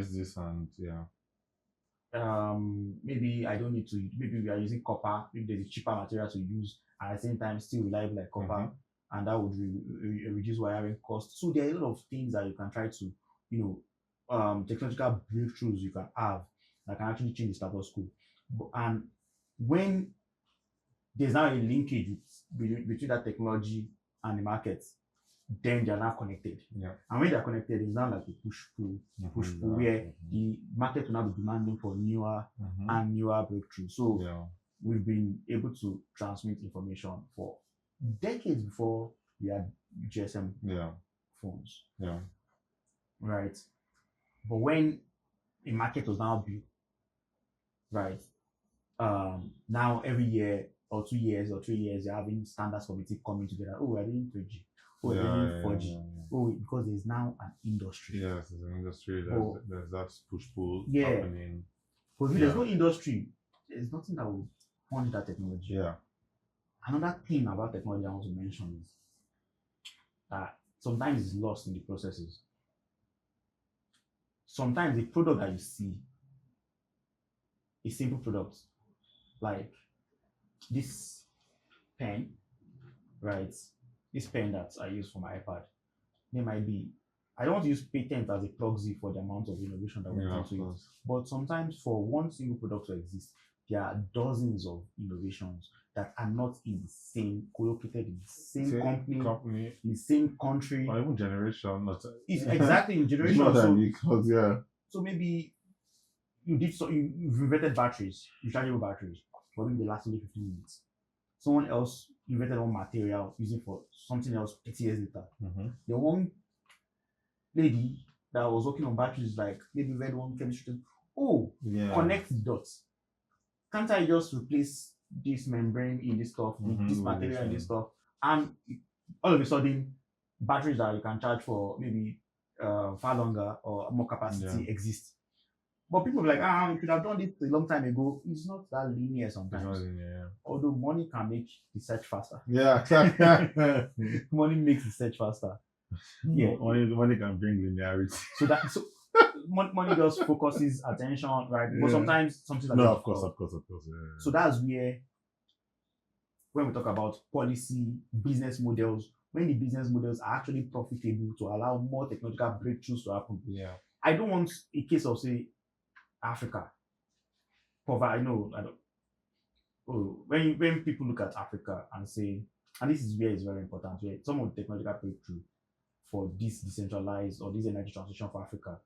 and maybe I don't need to, maybe we are using copper, maybe there's a cheaper material to use and at the same time still reliable like copper, and that would reduce wiring costs. So there are a lot of things that you can try to, technological breakthroughs you can have that can actually change the status quo. And when there's now a linkage between that technology and the market, then they're now connected. Yeah. And when they're connected, it's now like a push-pull, where the market will now be demanding for newer and newer breakthroughs. So we've been able to transmit information for decades before we had GSM phones. Yeah. Right. But when a market was now built, right, now every year or 2 years or 3 years, you're having standards committee coming together. Oh, we're doing 3G. Oh, we're doing 4G. Oh, because there's now an industry. Yes, there's an industry. There's that push-pull happening. But if there's no industry, there's nothing that will fund that technology. Yeah. Another thing about technology I want to mention is that sometimes it's lost in the processes. Sometimes the product that you see is simple products, like this pen, right? This pen that I use for my iPad. They might be, I don't want to use patent as a proxy for the amount of innovation that went into it. But sometimes for one single product to exist, there are dozens of innovations that are not in the same, co-located in the same company, in the same country. Or even generation. Exactly, in generation. So maybe you've invented batteries, rechargeable batteries, but maybe they last only 15 minutes. Someone else invented one material using for something else 30 years later. The one lady that was working on batteries, like maybe read one chemistry, connect the dots. Can't I just replace this membrane in this stuff with this material in this stuff? And all of a sudden, batteries that you can charge for maybe far longer or more capacity exist. But people are like, you could have done it a long time ago. It's not that linear sometimes. Although money can make the search faster. Yeah. Money makes the search faster. Money can bring linearity. So money just focuses attention, right? But sometimes something like of course. So that's where, when we talk about policy, business models, when the business models are actually profitable to allow more technological breakthroughs to happen. I don't want a case of, say, Africa. I don't. When people look at Africa and say, and this is where it's very important, where some of the technological breakthrough for this decentralized or this energy transition for Africa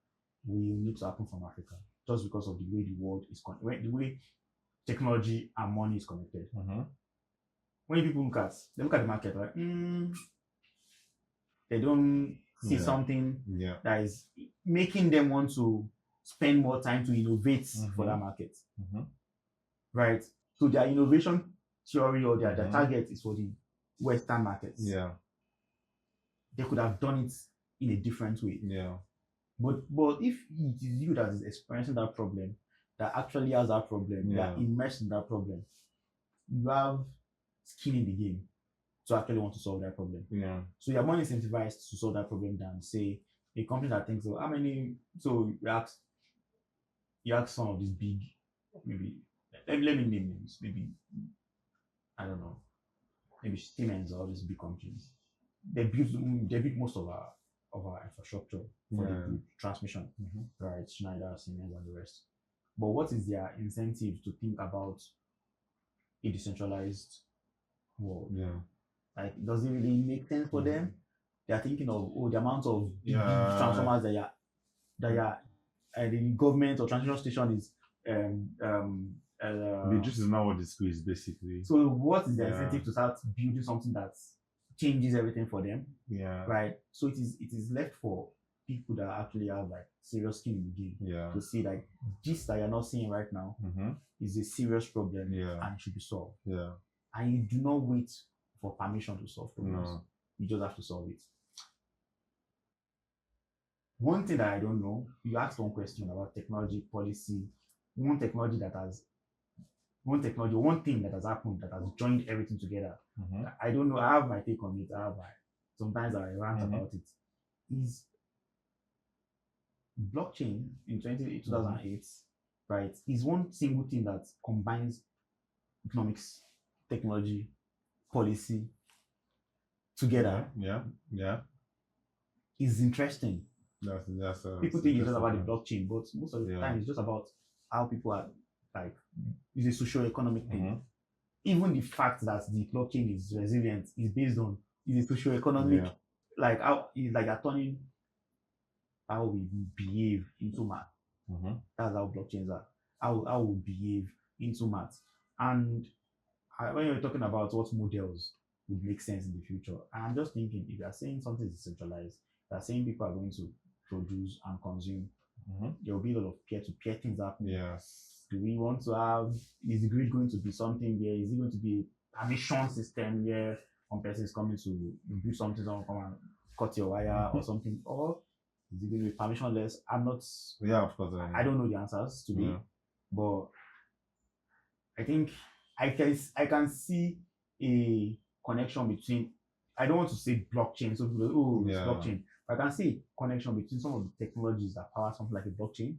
will need to happen from Africa, just because of the way the world is the way technology and money is connected. When people look at the market, like they don't see something that is making them want to spend more time to innovate for that market. Right? So their innovation theory or their target is for the Western markets. They could have done it in a different way. But if it is you that is experiencing that problem, that actually has that problem, you are immersed in that problem, you have skin in the game to actually want to solve that problem. So you're more incentivized to solve that problem than, say, a company that thinks, how many, so you ask some of these big, maybe, let me name names, maybe, I don't know, maybe Siemens or all these big companies. They build most of our infrastructure for the transmission, right? Schneider, Siemens, and the rest. But what is their incentive to think about a decentralized world? Like, does it really make sense for them? They are thinking of the amount of big transformers that the government or transmission station is this is not what the school is basically. So what is the incentive to start building something that changes everything for them? Right. So it is left for people that actually have like serious skin in the game to see like this that you're not seeing right now is a serious problem and it should be solved. And you do not wait for permission to solve problems. You just have to solve it. One thing that I don't know, you asked one question about technology policy, one thing that has happened that has joined everything together. I don't know. I have my take on it. I have my sometimes I rant about it, is blockchain in 2008, right, is one single thing that combines economics, technology, policy together. Is interesting. People think it's just about the blockchain, but most of the time it's just about how people are, like, it's a socio-economic thing. Even the fact that the blockchain is resilient is based on is a socio-economic, like how is like you're turning how we behave into math. That's how blockchains are. How we behave into math. And when you're talking about what models would make sense in the future, I'm just thinking, if you are saying something is decentralized, you are saying people are going to produce and consume, there will be a lot of peer-to-peer things happening. Do we want to have, is the grid going to be something where, is it going to be a permission system where one person is coming to do something, someone come and cut your wire or something, or is it going to be permissionless? I'm not, of course. I don't know the answers today, but I think I can see a connection between, I don't want to say blockchain, so people it's blockchain. I can see a connection between some of the technologies that power something like a blockchain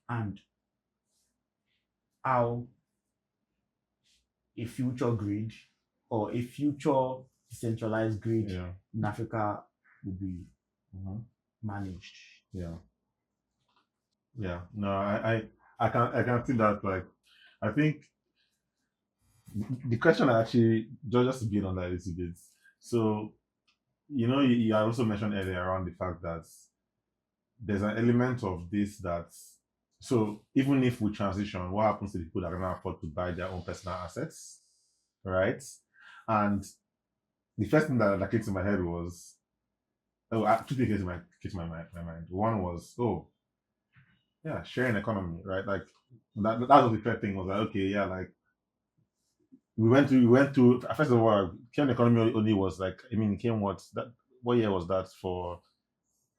and how a future grid or a future decentralized grid in Africa will be managed. No, I can see that. Like, I think the question actually, just to build on that a little bit. So, you also mentioned earlier around the fact that there's an element of this that, so even if we transition, what happens to the people that cannot afford to buy their own personal assets, right? And the first thing that came to my head was, two things came to my mind. One was, sharing economy, right? Like that was the first thing. Was like, okay, like we went to first of all, sharing economy only was like, I mean, it came what year was that for?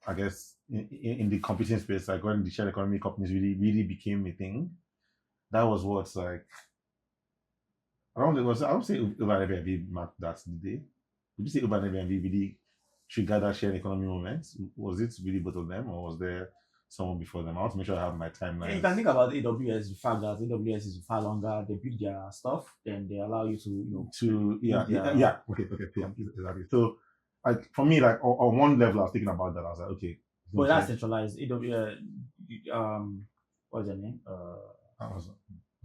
I guess in the computing space, like when the shared economy companies really became a thing. That was what's like I don't say Uber and Airbnb marked that the day. Would you say Uber and Airbnb really triggered that shared economy moment? Was it really both of them, or was there someone before them? I want to make sure I have my timeline. You can think about AWS, the fact that AWS is far longer. They build their stuff, then they allow you to okay, exactly. So, like for me, like on one level, I was thinking about that. I was like, okay, but that's centralized. AWS, what's their name? Amazon.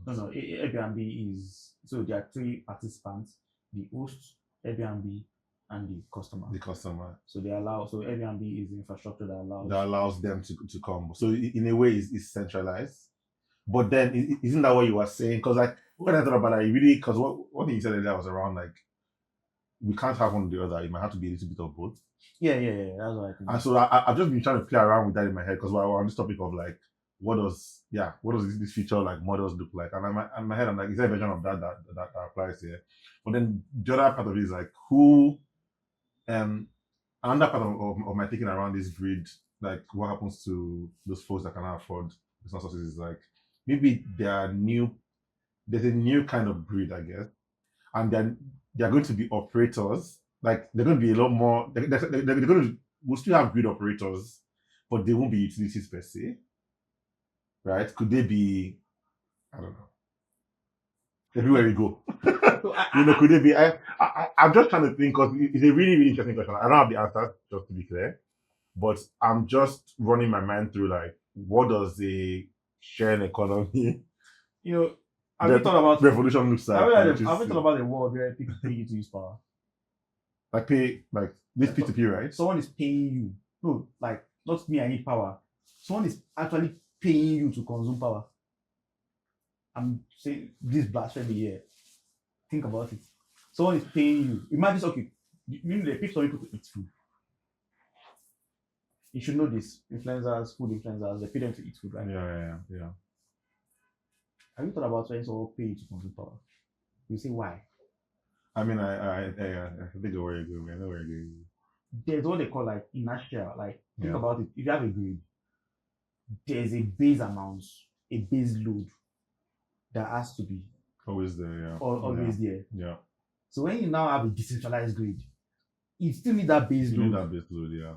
No. Airbnb is, so there are three participants: the host, Airbnb, and the customer. So they allow. So Airbnb is the infrastructure that allows them to come. So in a way, it's centralized. But then, isn't that what you were saying? Because like when I thought about it, really, because what you said earlier was around like we can't have one or the other. It might have to be a little bit of both. Yeah. That's what I think. And so I've just been trying to play around with that in my head because we're on this topic of like what does this feature like models look like? And in my head, I'm like, is there a version of that applies here? But then the other part of it is like who another part of my thinking around this grid, like what happens to those folks that cannot afford business sources is like maybe there's a new kind of grid, I guess, and then they're going to be operators. Like they're going to be a lot more. They're going to we'll still have grid operators, but they won't be utilities per se, right? Could they be? I don't know. Everywhere you go, could they be? I'm just trying to think because it's a really interesting question. I don't have the answer, just to be clear, but I'm just running my mind through like what does a shared economy, have you thought about revolution looks like? Have you thought about the world where people pay you to use power? Like pay, like this P2P, right? Someone is paying you. No, like not me. I need power. Someone is actually paying you to consume power. I'm saying this blasphemy here. Think about it. Someone is paying you. Imagine, okay, they pay some people to eat food. You should know this. Influencers, food influencers, they pay them to eat food, right? Yeah. Have you thought about when someone pay you to consume power? You say why? I mean, I think where you're going. I know where you're going. There's what they call like inertia. Like think about it. If you have a grid, there's a base amount, a base load that has to be always there. Always there. Yeah. So when you now have a decentralized grid, it still need that base You need load. that base load, yeah.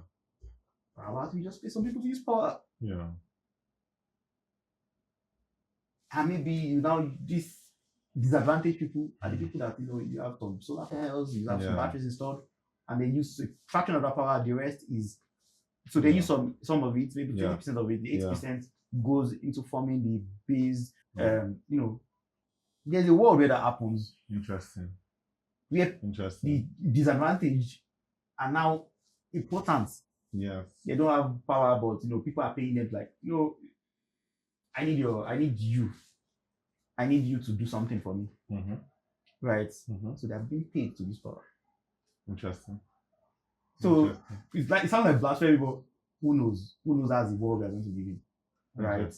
How about we just pay some people to use power? Yeah. And maybe you now this disadvantaged people are the people that you have some solar panels, you have some batteries installed, and they use a fraction of that power. The rest is so they use some of it, maybe 20% of it. The 80% goes into forming the base. There's a world where that happens. Interesting. Where the disadvantage are now important. Yes. They don't have power, but people are paying them like, I need you to do something for me. Mm-hmm. Right. Mm-hmm. So they're being paid to use power. Interesting. So it's like it sounds like blasphemy, but who knows? Who knows how the world we are going to live in? Right.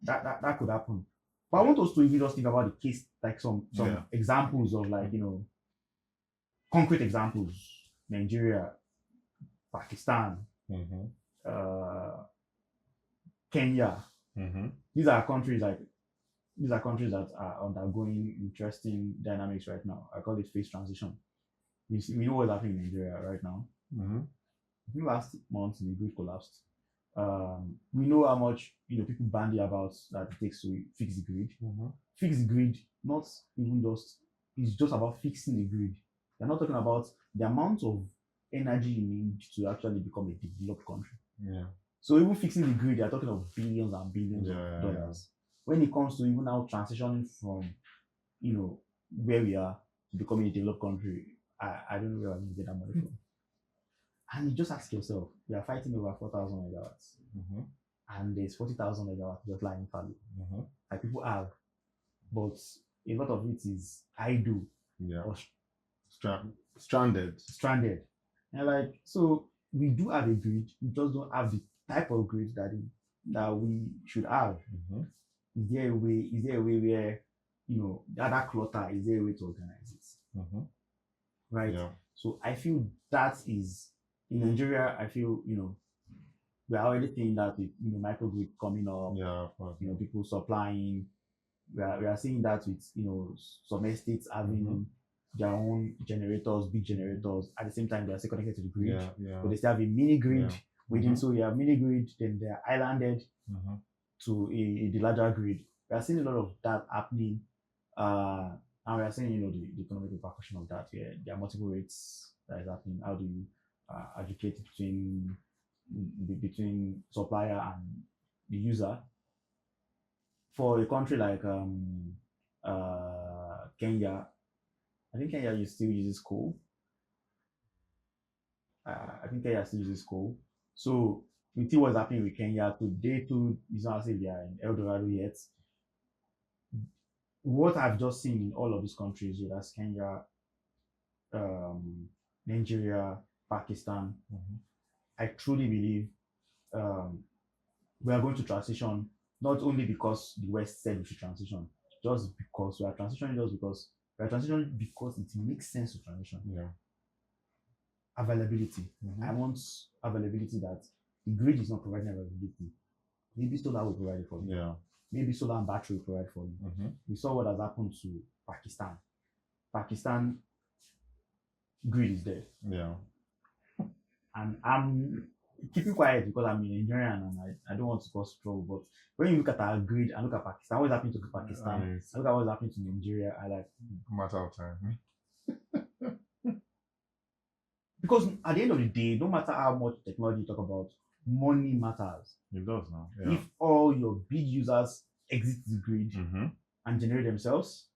That could happen. But I want us to even just think about the case, like some examples of like, concrete examples. Nigeria, Pakistan, Kenya. These are countries that are undergoing interesting dynamics right now. I call it phase transition. We know what's happening in Nigeria right now. I think last month the grid collapsed. We know how much people bandy about that it takes to fix the grid. Fix the grid, not even just it's just about fixing the grid. They're not talking about the amount of energy you need to actually become a developed country. Yeah. So even fixing the grid, they're talking of billions and billions of dollars. When it comes to even now transitioning from where we are to becoming a developed country, I don't know where I'm going to get that money from. And you just ask yourself, we are fighting over 4,000 megawatts, and there's 40,000 megawatts just lying fallow. Like people have, but a lot of it is idle or stranded. And like, so we do have a grid, we just don't have the type of grid that we should have. Is there a way where the other clutter, is there a way to organize it? Right. Yeah. So I feel that is in Nigeria. I feel we are already seeing that with microgrid coming up. Yeah, of course. People supplying. We are seeing that with some estates having their own generators, big generators. At the same time, they are still connected to the grid, but they still have a mini grid within. So you have mini grid, then they are islanded to the larger grid. We are seeing a lot of that happening, and we are seeing the economic repercussion of that. Where there are multiple rates that is happening. How do you educate between supplier and the user? For a country like Kenya, I think Kenya still uses coal. I think Kenya still uses coal. So we see what's happening with Kenya today. Too, it's not as if they are in El Dorado yet. What I've just seen in all of these countries, whether that's Kenya, Nigeria, Pakistan, I truly believe we are going to transition, not only because the West said we should transition, just because we are transitioning, because it makes sense to transition. Yeah. Availability. I want availability that the grid is not providing availability. Maybe solar will provide it for me. Yeah. Maybe solar and battery will provide for me. We saw what has happened to Pakistan. Pakistan grid is dead. Yeah. And I'm keeping quiet because I'm a Nigerian and I don't want to cause trouble. But when you look at our grid and look at Pakistan, what's happening to Pakistan? And look at what's happening to Nigeria. I like matter of time. Because at the end of the day, no matter how much technology you talk about, money matters. It does now. Yeah. If all your big users exit the grid and generate themselves,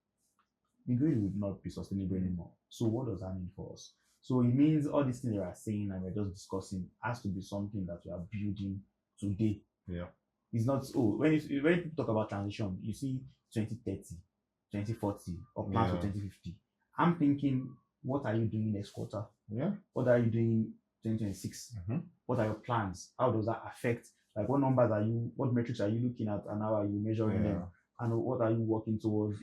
the grid would not be sustainable anymore. So what does that mean for us? So it means all these things we are saying and we're just discussing has to be something that we are building today. Yeah. It's not when you talk about transition, you see 2030, 2040, or plans for 2050. I'm thinking, what are you doing next quarter? Yeah. What are you doing 2026? What are your plans? How does that affect? Like, what metrics are you looking at, and how are you measuring them? And what are you working towards?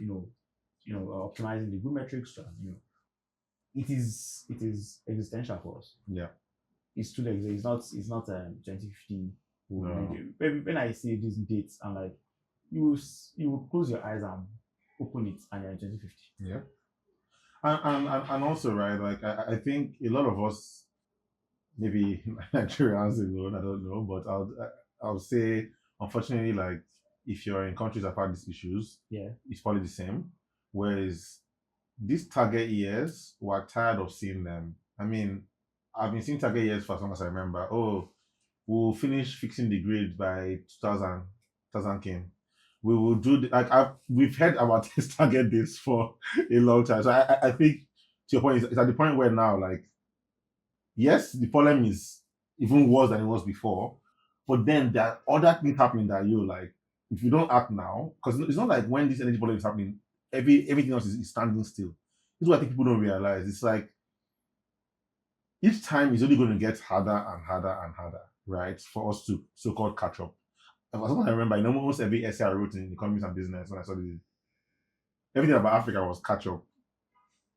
Optimizing the good metrics. It is existential for us. Yeah. It's truly existential. It's not 2050. No. When I see these dates, I'm like, you will close your eyes and open it, and you're in 2050. Yeah. And also, right, like I think a lot of us, maybe Nigerians alone, I don't know, but I'll say, unfortunately, like if you're in countries that have had these issues, Yeah. it's probably the same. Whereas these target years, we're tired of seeing them. I mean, I've been seeing target years for as long as I remember. Oh, we'll finish fixing the grid by 2000 came. We will do like we've heard about this target dates for a long time. So I think to your point, it's at the point where now, like, yes, the problem is even worse than it was before, but then there are other things happening that you like. If you don't act now, because it's not like when this energy problem is happening, everything else is standing still. This is what I think people don't realize. It's like each time is only going to get harder and harder and harder, right? For us to so-called catch up. As long as I remember, in almost every essay I wrote in economics and business when I studied it, everything about Africa was catch up.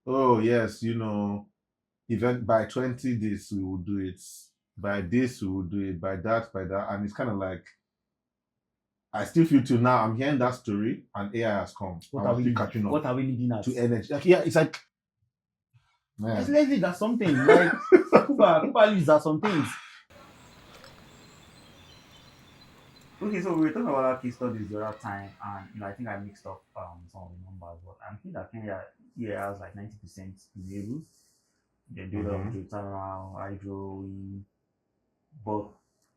Oh yes, event by 20 this we will do it. By this we will do it. By that, and it's kind of like I still feel till now I'm hearing that story and AI has come. What and are we're we still leading? catching up What are we leading at? to energy. Like, yeah, it's like Let's man. lead at something. Like Kuba leads at some things. Okay, so we were talking about our case studies the other time, and I think I mixed up some of the numbers, but I think that Kenya here has like 90% renewables. They do a lot of geothermal, hydro, wind, but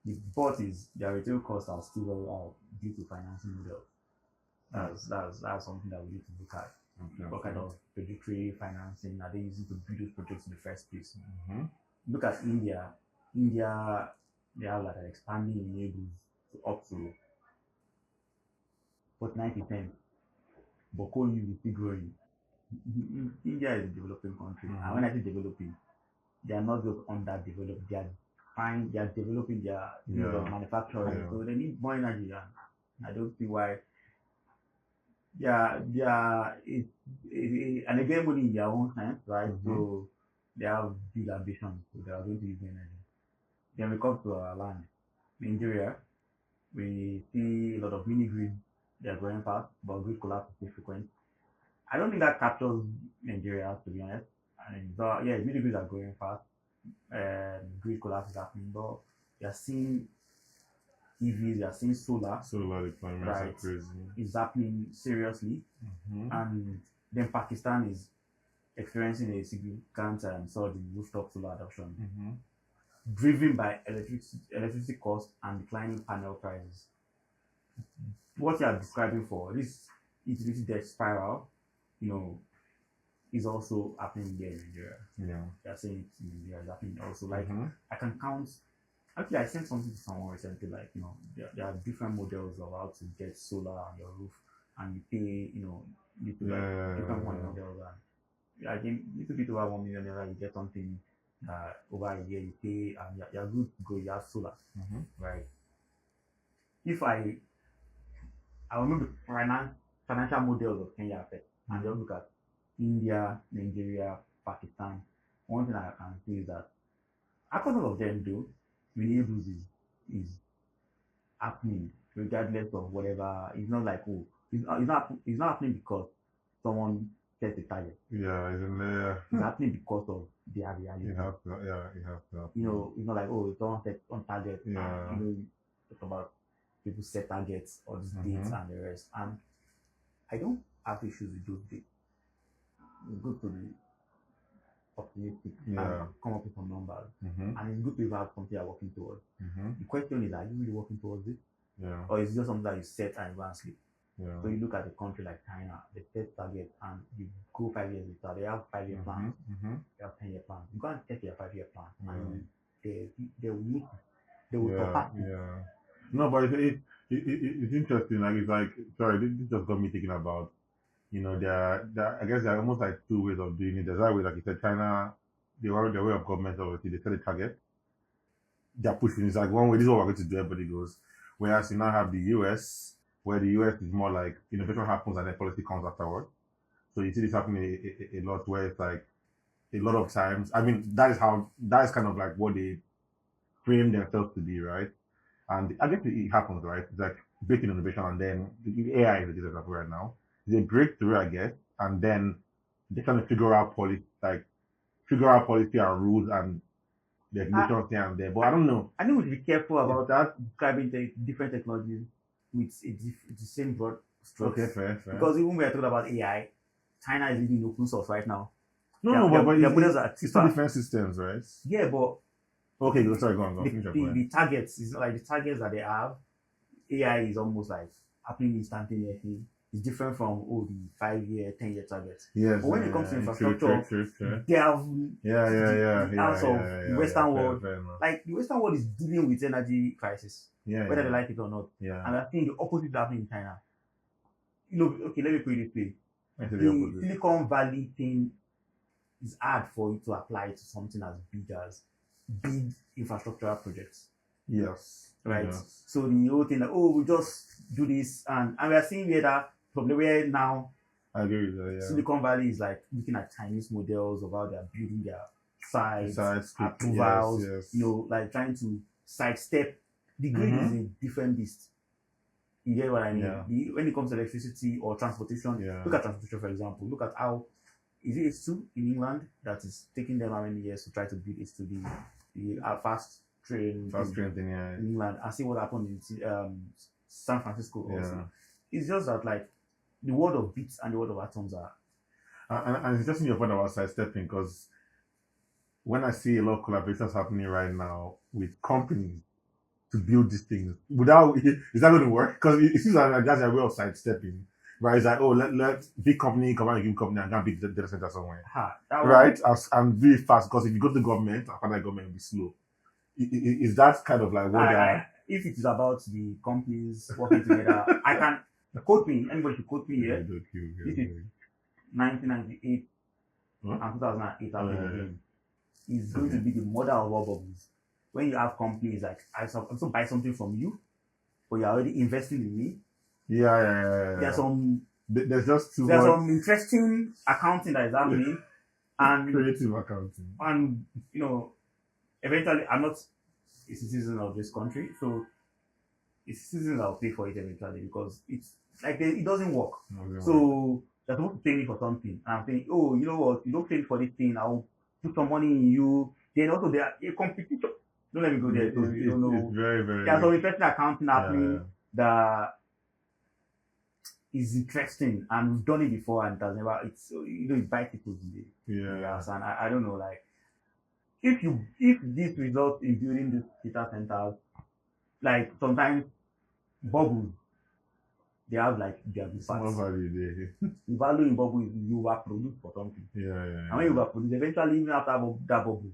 the but is their retail costs are still very high due to financing models. That's something that we need to look at. Okay, What kind of predatory financing are they using to build those projects in the first place? Mhm. Look at India. India, they have like an expanding renewables to up to 49%, but coal use is still growing. India is a developing country, and when I say developing, they are not just underdeveloped. They are fine. They are developing their manufacturing, so they need more energy. And I don't see why they are and they get money in their own hands, right? So they have big ambitions, so they are going to use energy. Then we come to our land, Nigeria. We see a lot of mini grids. They are growing fast, but grid collapse is frequent. I don't think that captures Nigeria, to be honest. I mean, so yeah, mini grids are growing fast. Grid collapse is happening, but you are seeing EVs, you are seeing solar deployments right? are crazy. It's happening seriously, and then Pakistan is experiencing a significant surge in rooftop solar adoption, driven by electricity costs and declining panel prices. What you are describing for this utility debt spiral, you know, is also happening here in Nigeria. Yeah. They are saying it in Nigeria is happening also. Like I can count. Actually, I sent something to someone recently. Like there are different models of how to get solar on your roof, and you pay. You pay like different models. And I think little bit over 1 million naira, you get something over a year. You pay, and you're good to go. You have solar, right? If I remember financial models of Kenya first, and just look at India, Nigeria, Pakistan. One thing I can say is that across all of them, though, renewables is happening regardless of whatever. It's not like it's not happening because someone set a target. Yeah, it's happening because of their reality. You have to. It's not like someone set on target. Yeah. Talk about people set targets or these dates and the rest. And I don't have issues with those dates. It's good to be optimistic and come up with some numbers. And it's good to even have something you're working towards. The question is, are you really working towards it? Yeah. Or is it just something that you set and you go and sleep? Yeah. So you look at a country like China, they set targets and you go 5 years later, they have 5-year plans, they have 10-year plans. You go and check their 5-year plan and they will surpass it. Yeah. No, but it's interesting. Like it's like sorry, this just got me thinking about I guess there are almost like two ways of doing it. There's that way, like you said, China, their way of government obviously they set a target. They're pushing. It's like one way. This is what we're going to do. Everybody goes. Whereas you now have the US, where the US is more like innovation happens and then policy comes afterward. So you see this happening a lot, where it's like a lot of times. I mean, that is kind of like what they frame themselves to be, right? And I guess it happens, right? It's like breaking innovation, and then the AI is a good example right now. It's a breakthrough, I guess, and then they're trying to figure out policy and rules and the regulations here and there. But I don't know. I think we should be careful about that describing different technologies with the same broad strokes. Okay, fair. Because even when we're talking about AI, China is leading open source right now. But it's two different systems, right? Yeah, but okay, sorry, go on. The targets is like the targets that they have. AI is almost like happening instantaneously. It's different from the 5-year, 10-year targets. Yes. But when it comes to infrastructure, they have the Western world. Like the Western world is dealing with energy crisis, whether they like it or not. Yeah. And I think the opposite happening in China. Okay, let me put it this way. The Silicon Valley thing is hard for you to apply to something as big as big infrastructural projects. Yes. Right. Yes. So the whole thing like, we just do this, and we are seeing where now I agree with that, Silicon Valley is like looking at Chinese models of how they are building their sites, approvals, like trying to sidestep. The grid is a different beast. You get what I mean? Yeah. When it comes to electricity or transportation, look at transportation, for example. Look at how is it H2 in England that is taking them how many years to try to build H2, the fast train thing, in England, and see what happened in San Francisco also. It's just that like the world of bits and the world of atoms are and it's interesting your point about sidestepping, because when I see a lot of collaborations happening right now with companies to build these things, is that going to work? Because it seems like that's a way of sidestepping. Right, it's like, let big company come and give company and go and build the data center somewhere. Right? And really fast, because if you go to the government, the government will be slow. Is that kind of like what if it is about the companies working together, I can quote me, anybody should quote me here. This is 1998 and 2008 happening. It's going to be the mother of all bubbles. When you have companies like, I also buy something from you, but you're already investing in me. There's some interesting accounting that is happening, and creative accounting, and eventually I'm not a citizen of this country, so the citizens will pay for it eventually, because it's like it doesn't work. So they're supposed to pay me for something, and I'm saying, you know what, you don't pay me for this thing, I'll put some money in you. Then also they are a competitor. Don't let me go there. So you don't know. It's very, very. There's some interesting accounting happening that is interesting, and we've done it before, and it has never. It bites people in the ass, and I don't know, like if this results in building these data centers, like sometimes bubbles, they have like their small value there. The value in bubble is you overproduce for something. And when you overproduce, eventually even after that bubble,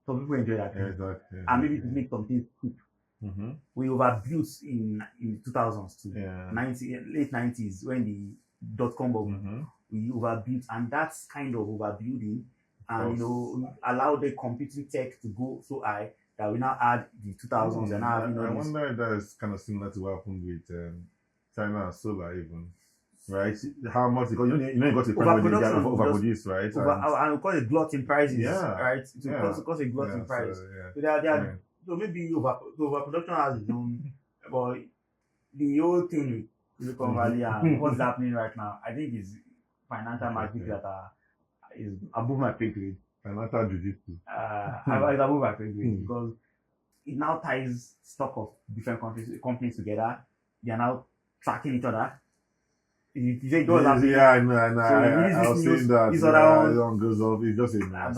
some people enjoy that. Exactly. And maybe to make something cheap. We overbuilt in 2000s too. Late 90s when the dot-com bubble, we overbuilt, and that's kind of overbuilding, and allowed the computing tech to go so high that we now add the 2000s and now I wonder if that is kind of similar to what happened with China and solar even. Right? How much? Because you got to overproduce, right? And we call it glut in prices, right? To cause a glut in price. So so maybe overproduction has its own, but the whole thing with Silicon Valley and what's happening right now, I think is financial magic that is above my pay grade. Financial jujitsu. It's above my pay grade because it now ties stock of different companies together. They are now tracking each other. I know. I was saying that. It goes off. It's just a mess.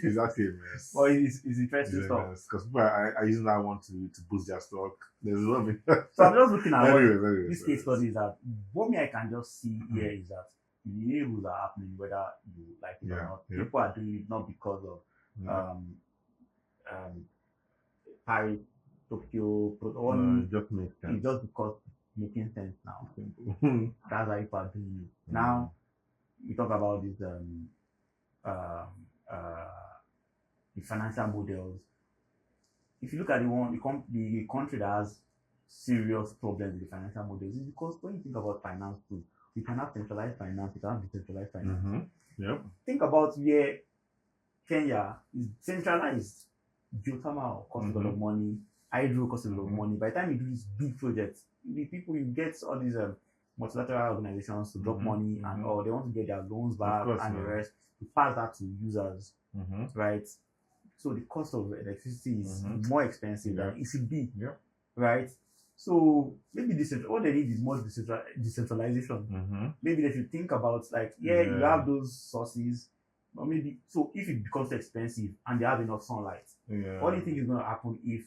It's actually a mess. Well, it's interesting stuff. Because people are using that one to boost their stock. There's a lot of it. So I'm just looking at this case study is that what I can just see here is that renewables are happening whether you like it or not. People are doing it not because of Paris, Tokyo, just makes sense. It's just because making sense now. That's why people are doing it. Now we talk about this the financial models. If you look at the country that has serious problems with the financial models, is because when you think about finance too, you can have centralized finance, you can have decentralized finance. Think about where Kenya is centralized. Geothermal costs a lot of money, hydro costs a lot of money. By the time you do these big projects, the people you get all these multilateral organizations to drop money and all. They want to get their loans back and the rest to pass that to users, right? So the cost of electricity is more expensive than it should be, right? So maybe what they need is more decentralization. Maybe they should think about like, you have those sources, but maybe so if it becomes expensive and they have enough sunlight, what do you think is going to happen if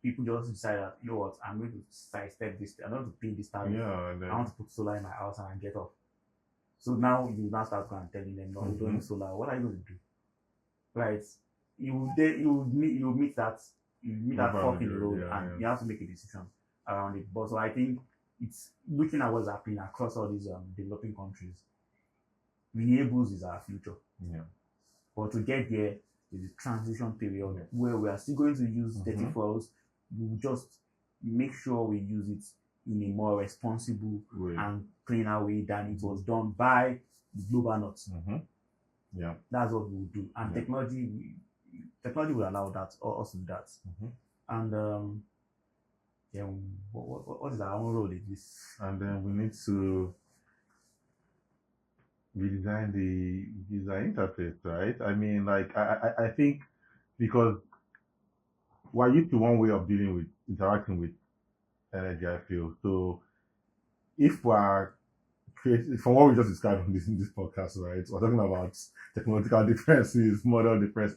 people just decide that, you know what, I'm going to sidestep this, I don't want to pay this tariff, I want to put solar in my house and I get off. So now you now start going and telling them, no, you don't need solar. What are you going to do? Right? You meet that fork in the road, and you have to make a decision around it. But so I think it's looking at what's happening across all these developing countries. Renewables is our future. But to get there is a transition period where we are still going to use dirty fuels. We'll just make sure we use it in a more responsible and cleaner way than it was done by the global north. That's what we'll do. And technology will allow that, or us to do that. And what is our own role in this? And then we need to redesign the user interface, right? I mean, like I think because we're used to one way of interacting with energy, I feel. So if we're creating, from what we just described in this podcast, right? We're talking about technological differences, model difference.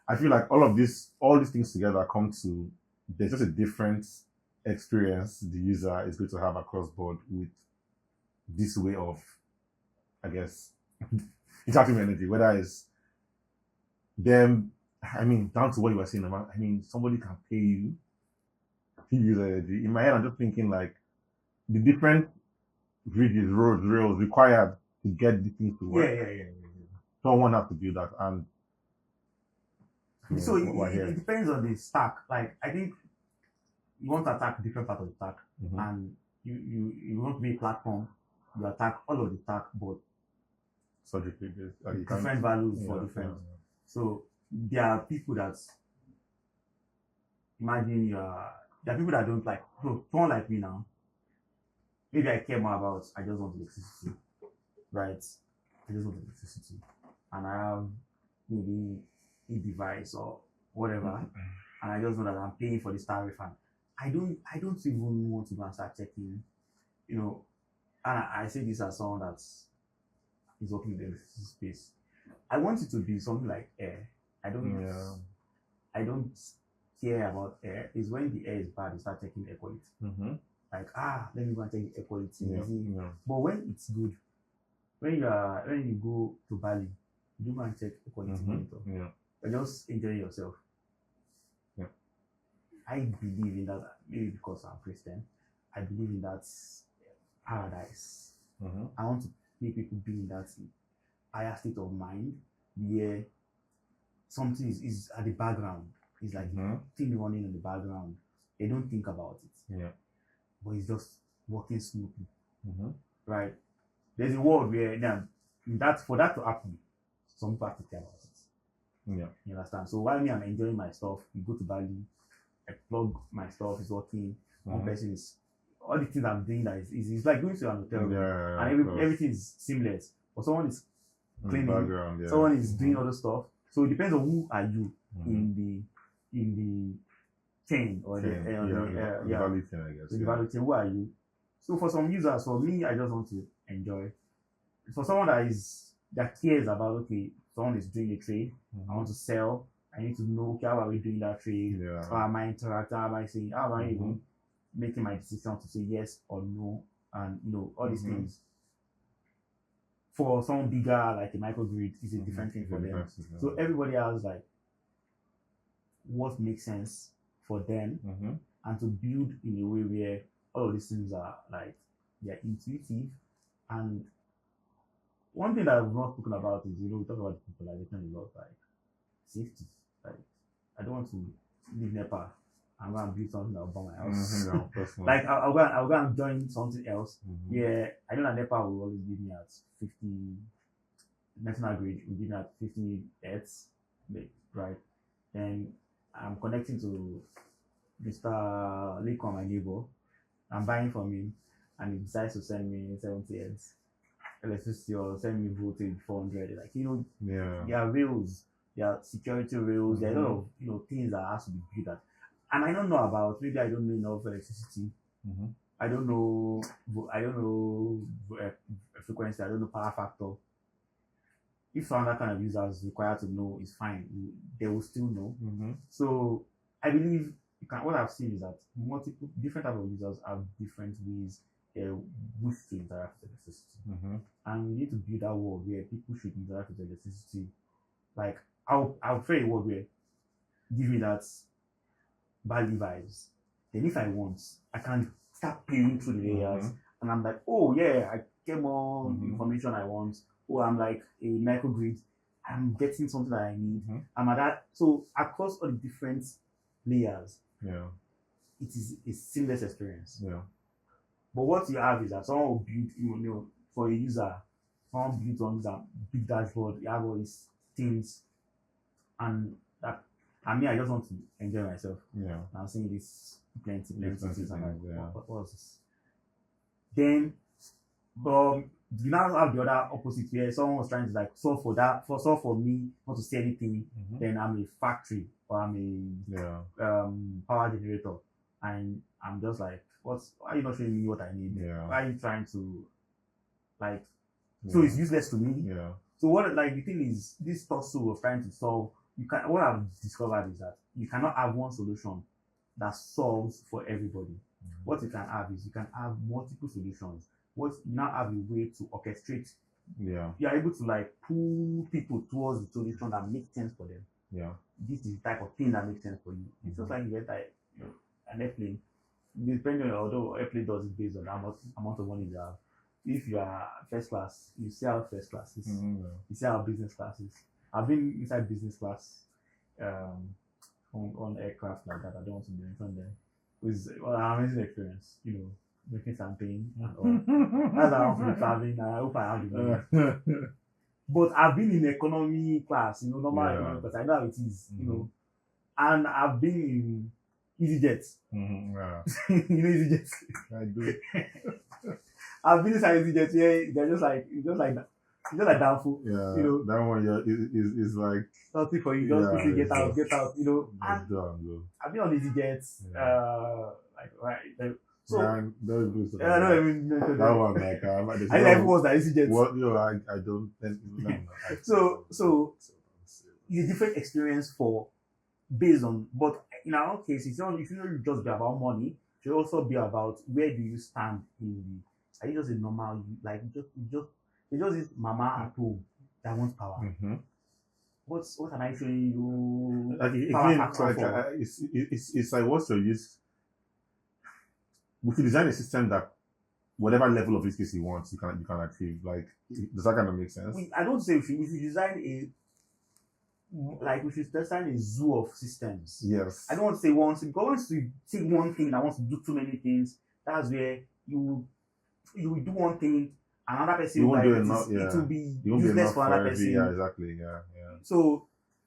I feel like all these things together come to, there's just a different experience the user is going to have across board with this way of, I guess, interacting with energy, whether it's them, I mean, down to what you were saying about, I mean, somebody can pay you to use energy. In my head, I'm just thinking like the different bridges, roads, rails required to get the things to work. Someone has to do that, and so it depends on the stack. Like I think you want to attack different parts of the stack, and you want to be a platform. You attack all of the stack, but different values for different. So there are people that imagine there are people that don't like. So someone like me now, maybe I care more about. I just want electricity, right? I just want electricity, and I have maybe a device or whatever, and I just know that I'm paying for this tariff, and I don't even want to go and start checking, and I say this as someone that is working in the electricity space. I want it to be something like air. I don't care about air. It's when the air is bad, you start checking air quality. Like, let me go and check the air quality. But when it's good, when you go to Bali, you go and check air quality monitor. You're just enjoying yourself. I believe in that, maybe because I'm Christian. I believe in that paradise. I want to make people be in that higher state of mind where something is at the background. It's like thing running in the background. They don't think about it. But it's just working smoothly. Right? There's a world where for that to happen, some people have to care about it. You understand? So while I'm enjoying my stuff, you go to Bali, I plug my stuff, it's working. One person is all the things I'm doing that is like going to an hotel room, and everything is seamless. But someone is cleaning, someone is doing other stuff. So it depends on who are you in the chain or the value chain, I guess. The value chain. Who are you? So for some users, for me, I just want to enjoy. For someone that cares about, okay, someone is doing a trade, I want to sell. I need to know, okay, how are we doing that trade? How am I interacting? How am I saying? How am I even making my decision to say yes or no? And all these things. For someone bigger, like a microgrid, is a different thing for them. So everybody has like what makes sense for them, and to build in a way where all of these things are like they're intuitive. And one thing that I've not spoken about is we talk about digitalization a lot, like safety. Like I don't want to leave NEPA and go and build something that will burn my house. Like I'll go and join something else. I know that NEPA will always give me at 50. National grid will give me at 50 hertz, right? And I'm connecting to Mr. Liko, my neighbor. I'm buying from him. and he decides to send me 70 Hz electricity or send me voltage 400. Like, there are rails, there are security rails, there are a lot of things that has to be built at. And I don't know about, maybe I don't know enough electricity. I don't know frequency, I don't know power factor. If some other kind of users require to know, is fine. They will still know. So I believe what I've seen is that multiple different type of users have different ways they wish to interact with electricity. And we need to build that world where people should interact with electricity. Like I'll pray a world where give me that Bali vibes. Then if I want, I can start paying through the layers, and I'm like, oh yeah, I get more information I want. Oh, I'm like a microgrid. I'm getting something that I need. I'm at that. So across all the different layers, it is a seamless experience. But what you have is that someone will build, for a user, someone builds on user big dashboard. You have all these things, and that. And me, I just want to enjoy myself. I'm seeing this plenty things. I'm like, what was this? Then, but you now have the other opposite where someone was trying to like solve for me, not to see anything. Then I'm a factory or I'm a power generator, and I'm just like, why are you not showing me what I need? Why are you trying to like? So it's useless to me. So what the thing is, this tussle of trying to solve. What I've discovered is that you cannot have one solution that solves for everybody. What you can have is you can have multiple solutions. What you now have a way to orchestrate. You are able to like pull people towards the solution that makes sense for them. This is the type of thing that makes sense for you. It's just like you get an airplane. Depending on although airplane does it based on how much amount of money you have. If you are first class, you see how first class is. You see how business class is. I've been inside business class on aircraft like that. I don't want to mention them. It was an amazing experience, making champagne and all. That's how I'm traveling. I hope I have the money. But I've been in economy class, normal economy class. I know how it is, and I've been in EasyJet. EasyJet. I do. I've been inside EasyJet where they're just like that. Just like downfall, that one is like something for you. Just quickly get out, and I've been on EasyJet, so man, no, that one like I never was that EasyJet. What I don't. So it's a different experience based on, but in our case, it shouldn't just be about money. It should also be about where do you stand in the. Are you just a normal it's just this mama at home that wants power. What am I showing you? It's like what's your use? We can design a system that whatever level of risk you want, you can achieve. Like, does that kind of make sense? I don't say we should design we should design a zoo of systems. Yes. I don't want to say once because you take one thing that wants to do too many things, that's where you will do one thing. Another person will it will be useless for another person. Yeah, exactly. Yeah. So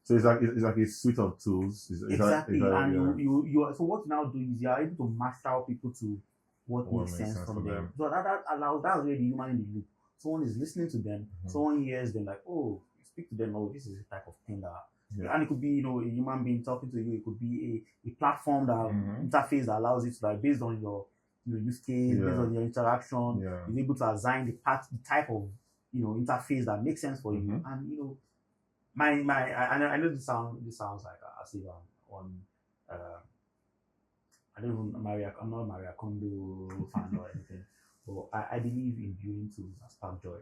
it's like a suite of tools. Exactly. You so what you now do is you are able to master people to what makes sense from them. So that allows that's where the human in the loop. Someone is listening to them, someone hears them like, oh, you speak to them, oh, this is the type of thing that and it could be, a human being talking to you, it could be a platform that interface that allows it to like based on your use case, based on your interaction, is able to assign the type of interface that makes sense for you. And I know this sounds like as if I'm on I don't even I'm not Maria Kondo fan or anything, but I believe in building tools that spark joy.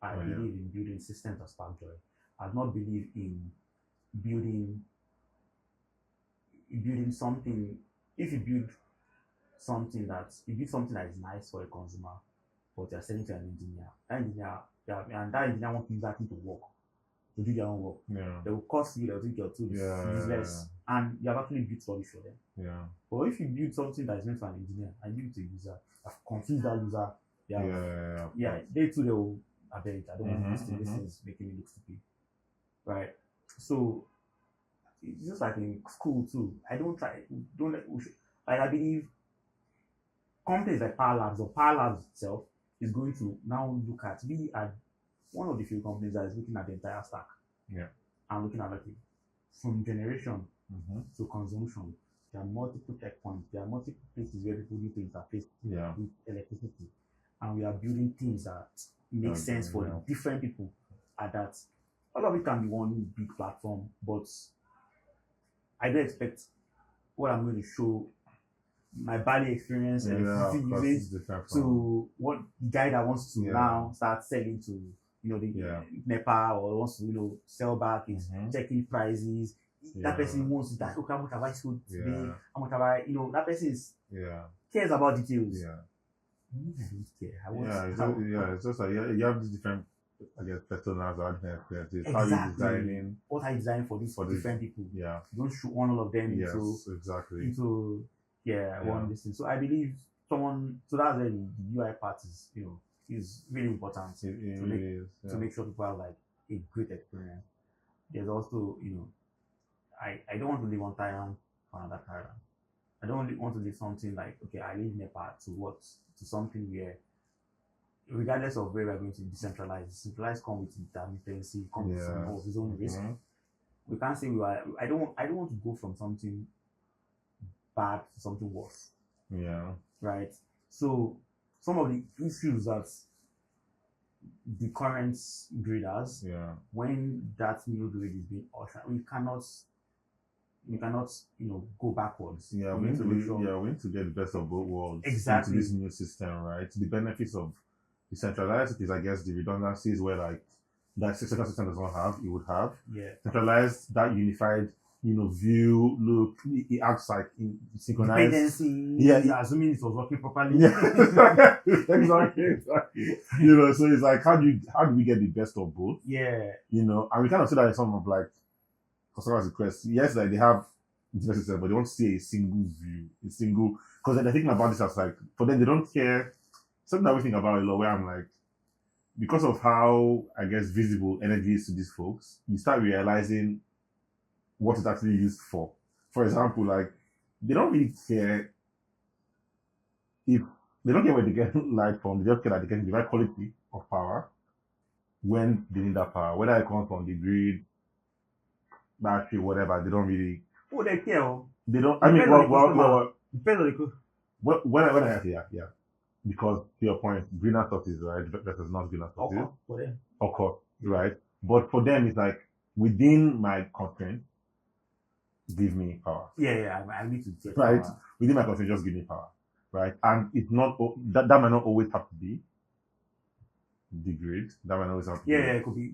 I believe in building systems that spark joy. I do not believe in building something. If you build something that is nice for a consumer, but you're selling to an engineer, and that engineer wants to use that thing to work, to do their own work. They will cost you, they'll think your tool is useless, and you have actually built rubbish for them. But if you build something that is meant for an engineer and give it to a user, I've confused that user. They too they will I don't want this thing is making me look stupid. Right? So it's just like in school too. I believe companies like Power Labs or Power Labs itself is going to now look at, we are one of the few companies that is looking at the entire stack. Yeah. And looking at everything from generation Mm-hmm. to consumption. There are multiple checkpoints. There are multiple places where people need to interface with electricity, and we are building things that make sense for different people. At that, all of it can be one big platform, but I don't expect what I'm going to show my body experience electricity usage to what the guy that wants to now start selling to the NEPA or wants to sell back is checking prices. That person wants that, okay, how much have I sold today? How much have I, that person is cares about details. I don't care. It's just like you have these different, I guess, personas or different experiences. Exactly. How you designing? What are you designing for these different people? Yeah. You don't shoot one all of them into one listing. So I believe so that's where the UI part is really important to make sure people have like a great experience. There's also, I don't want to live on Thailand for another Thailand. I don't really want to live something like, okay, I live Nepal to something where, regardless of where we're going to decentralize come with intermittency, come with some of its own risk. We can't say I don't want to go from something bad to something worse. Yeah. Right. So some of the issues that the current grid has, when that new grid is being ushered, we cannot go backwards. We need to get the best of both worlds into this new system, right? The benefits of decentralized is, I guess, the redundancies where like that central system does not have, it would have. Centralized, that unified, view, look, it acts like synchronized. Dependency. Assuming it was working properly. Exactly. So it's like, how do we get the best of both? And we kind of see that in some of like customers' requests. Yes, like they have different systems, but they want to see a single view, because they're thinking about this as like, for them, they don't care. Something that we think about a lot, where I'm like, because of how, I guess, visible energy is to these folks, you start realizing what it's actually used for. For example, like, they don't really care where they get light from. They just care that they get the right quality of power when they need that power, whether it comes from the grid, battery, whatever. They don't really. Oh, they care. They don't. I mean, well. Depends on the when I yeah. Because to your point, greener sources, right, versus not greener sources. Of course, right? But for them, it's like, within my constraint, give me power. I need to get right power. Within my constraint, just give me power, right? And it's not that might not always have to be the grid. That might not always have to be. It could be.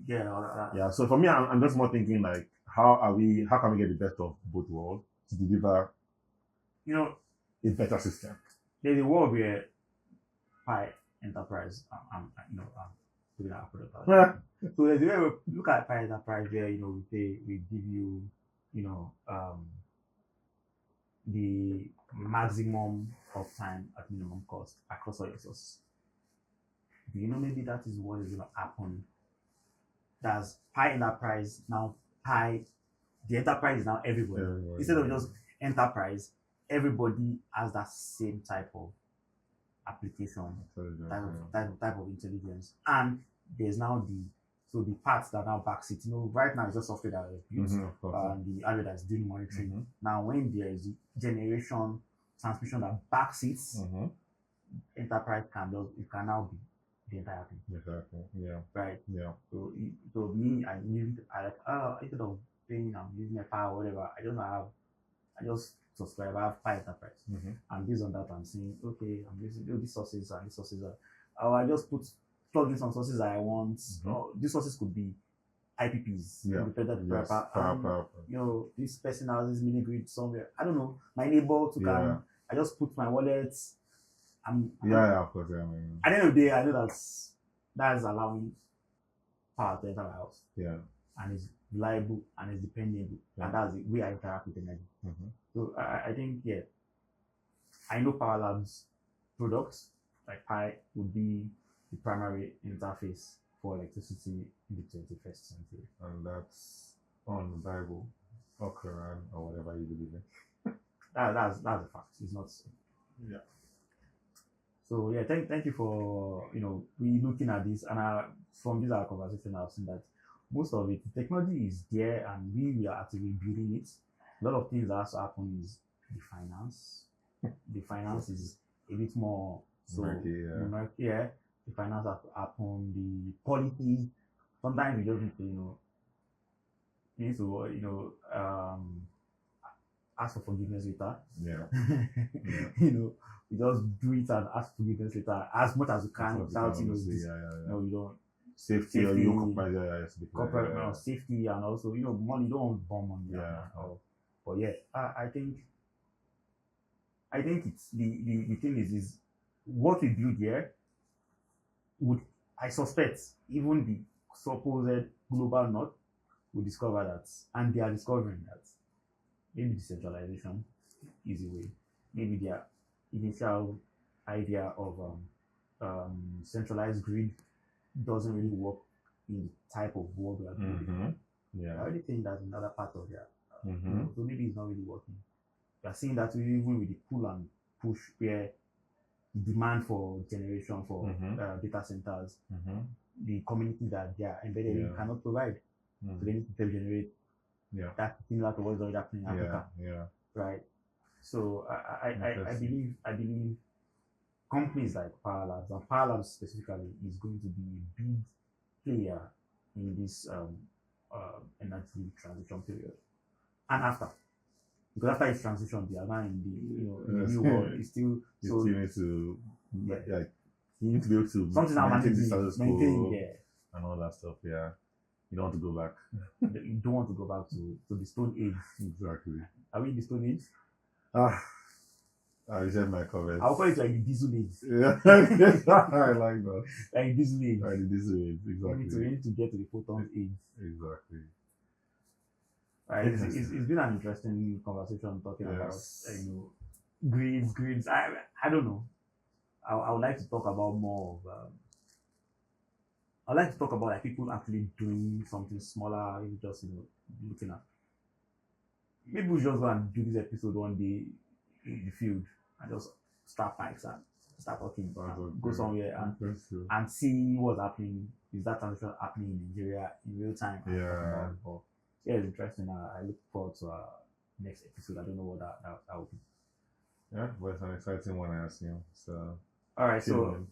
So for me, I'm just more thinking like, how can we get the best of both worlds to deliver, a better system? There's a world where Pi Enterprise, putting our product out. So there's a way we look at Pi Enterprise where we give you the maximum of time at minimum cost across all your sources. Do you know maybe that is what is going to happen? That's Pi Enterprise now. The enterprise is now everybody. Instead of just enterprise, everybody has that same type of application, type of intelligence. And there's now the parts that now backs it. Right now it's just software that is built, and the hardware that's doing monitoring. Now when there is generation transmission that backs it, enterprise can now be the entire thing. Exactly. Yeah. Right. Yeah. So me, instead of paying, I'm using a power or whatever, I just subscribe. I have Pi Enterprise, and based on that, I'm saying, okay, I'm using these sources and these sources. I just plug in some sources I want. These sources could be IPPs, independent power. This person has this mini grid somewhere. I don't know. My neighbor can. I just put my wallet. Of course. Yeah. At the end of the day, I know that's allowing power to enter my house. Yeah. And it's reliable and it's dependable. And that's the way I interact with energy. So I think, I know Power Labs products like Pi would be the primary interface for electricity in the 21st century. And that's on the Bible or Quran or whatever you believe in. That's a fact. It's not. Yeah. So yeah, thank you for we looking at this, and from this our conversation, I've seen that most of it, technology is there, and we are actively building it. A lot of things that has to happen is the finance. The finance is a bit more so yeah. The finance has to happen. The policy. Sometimes you just need to you need to ask for forgiveness later. Yeah. You just do it and ask forgiveness later as much as you can without you don't safety or you compromise corporate safety, and also money. You don't want bomb money. But yeah, I think it's the thing is what we build here would, I suspect, even the supposed global north will discover that, and they are discovering that maybe decentralization is a way. Maybe their initial idea of centralized grid doesn't really work in the type of world we are building. I already think that's another part of that. So maybe it's not really working. We are seeing that even with the pull and push, where the demand for generation for data centers, the community that they are embedded in cannot provide. So they need to self-generate. That's similar to what's already happening in Africa. Right. So I believe companies like Power Labs, and Power Labs specifically, is going to be a big player in this energy transition period and after. Because after its transition, they are now in the new world. It's still you need to you need to be able to something maintain the status quo and all that stuff. Yeah, you don't want to go back. You don't want to go back to the Stone Age. Exactly. Are we in the Stone Age? I reserve my comments. I'll call it like the Diesel Age. Yeah, I like that. Like Diesel Age. Like the Diesel Age, exactly. We need to get to the Photon Age. Exactly. Right. It's been an interesting conversation talking about grids. I don't know. I would like to talk about more of I'd like to talk about like people actually doing something smaller, just looking at. Maybe we just go and do this episode one day in the field and just strap mics and start talking. Go somewhere and see what's happening. Is that transition happening in Nigeria in real time? Yeah. Yeah, it's interesting. I look forward to our next episode. I don't know what that will be. Yeah, but it's an exciting one, I assume. So, all right. So,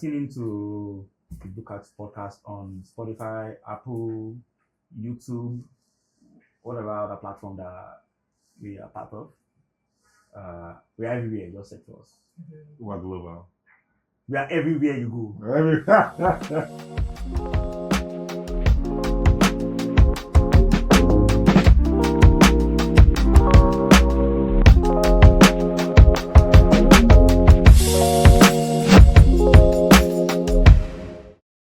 tune into the Bookcast podcast on Spotify, Apple, YouTube, whatever other platform that we are part of. We are everywhere. Just search for us. We're global. We are everywhere you go.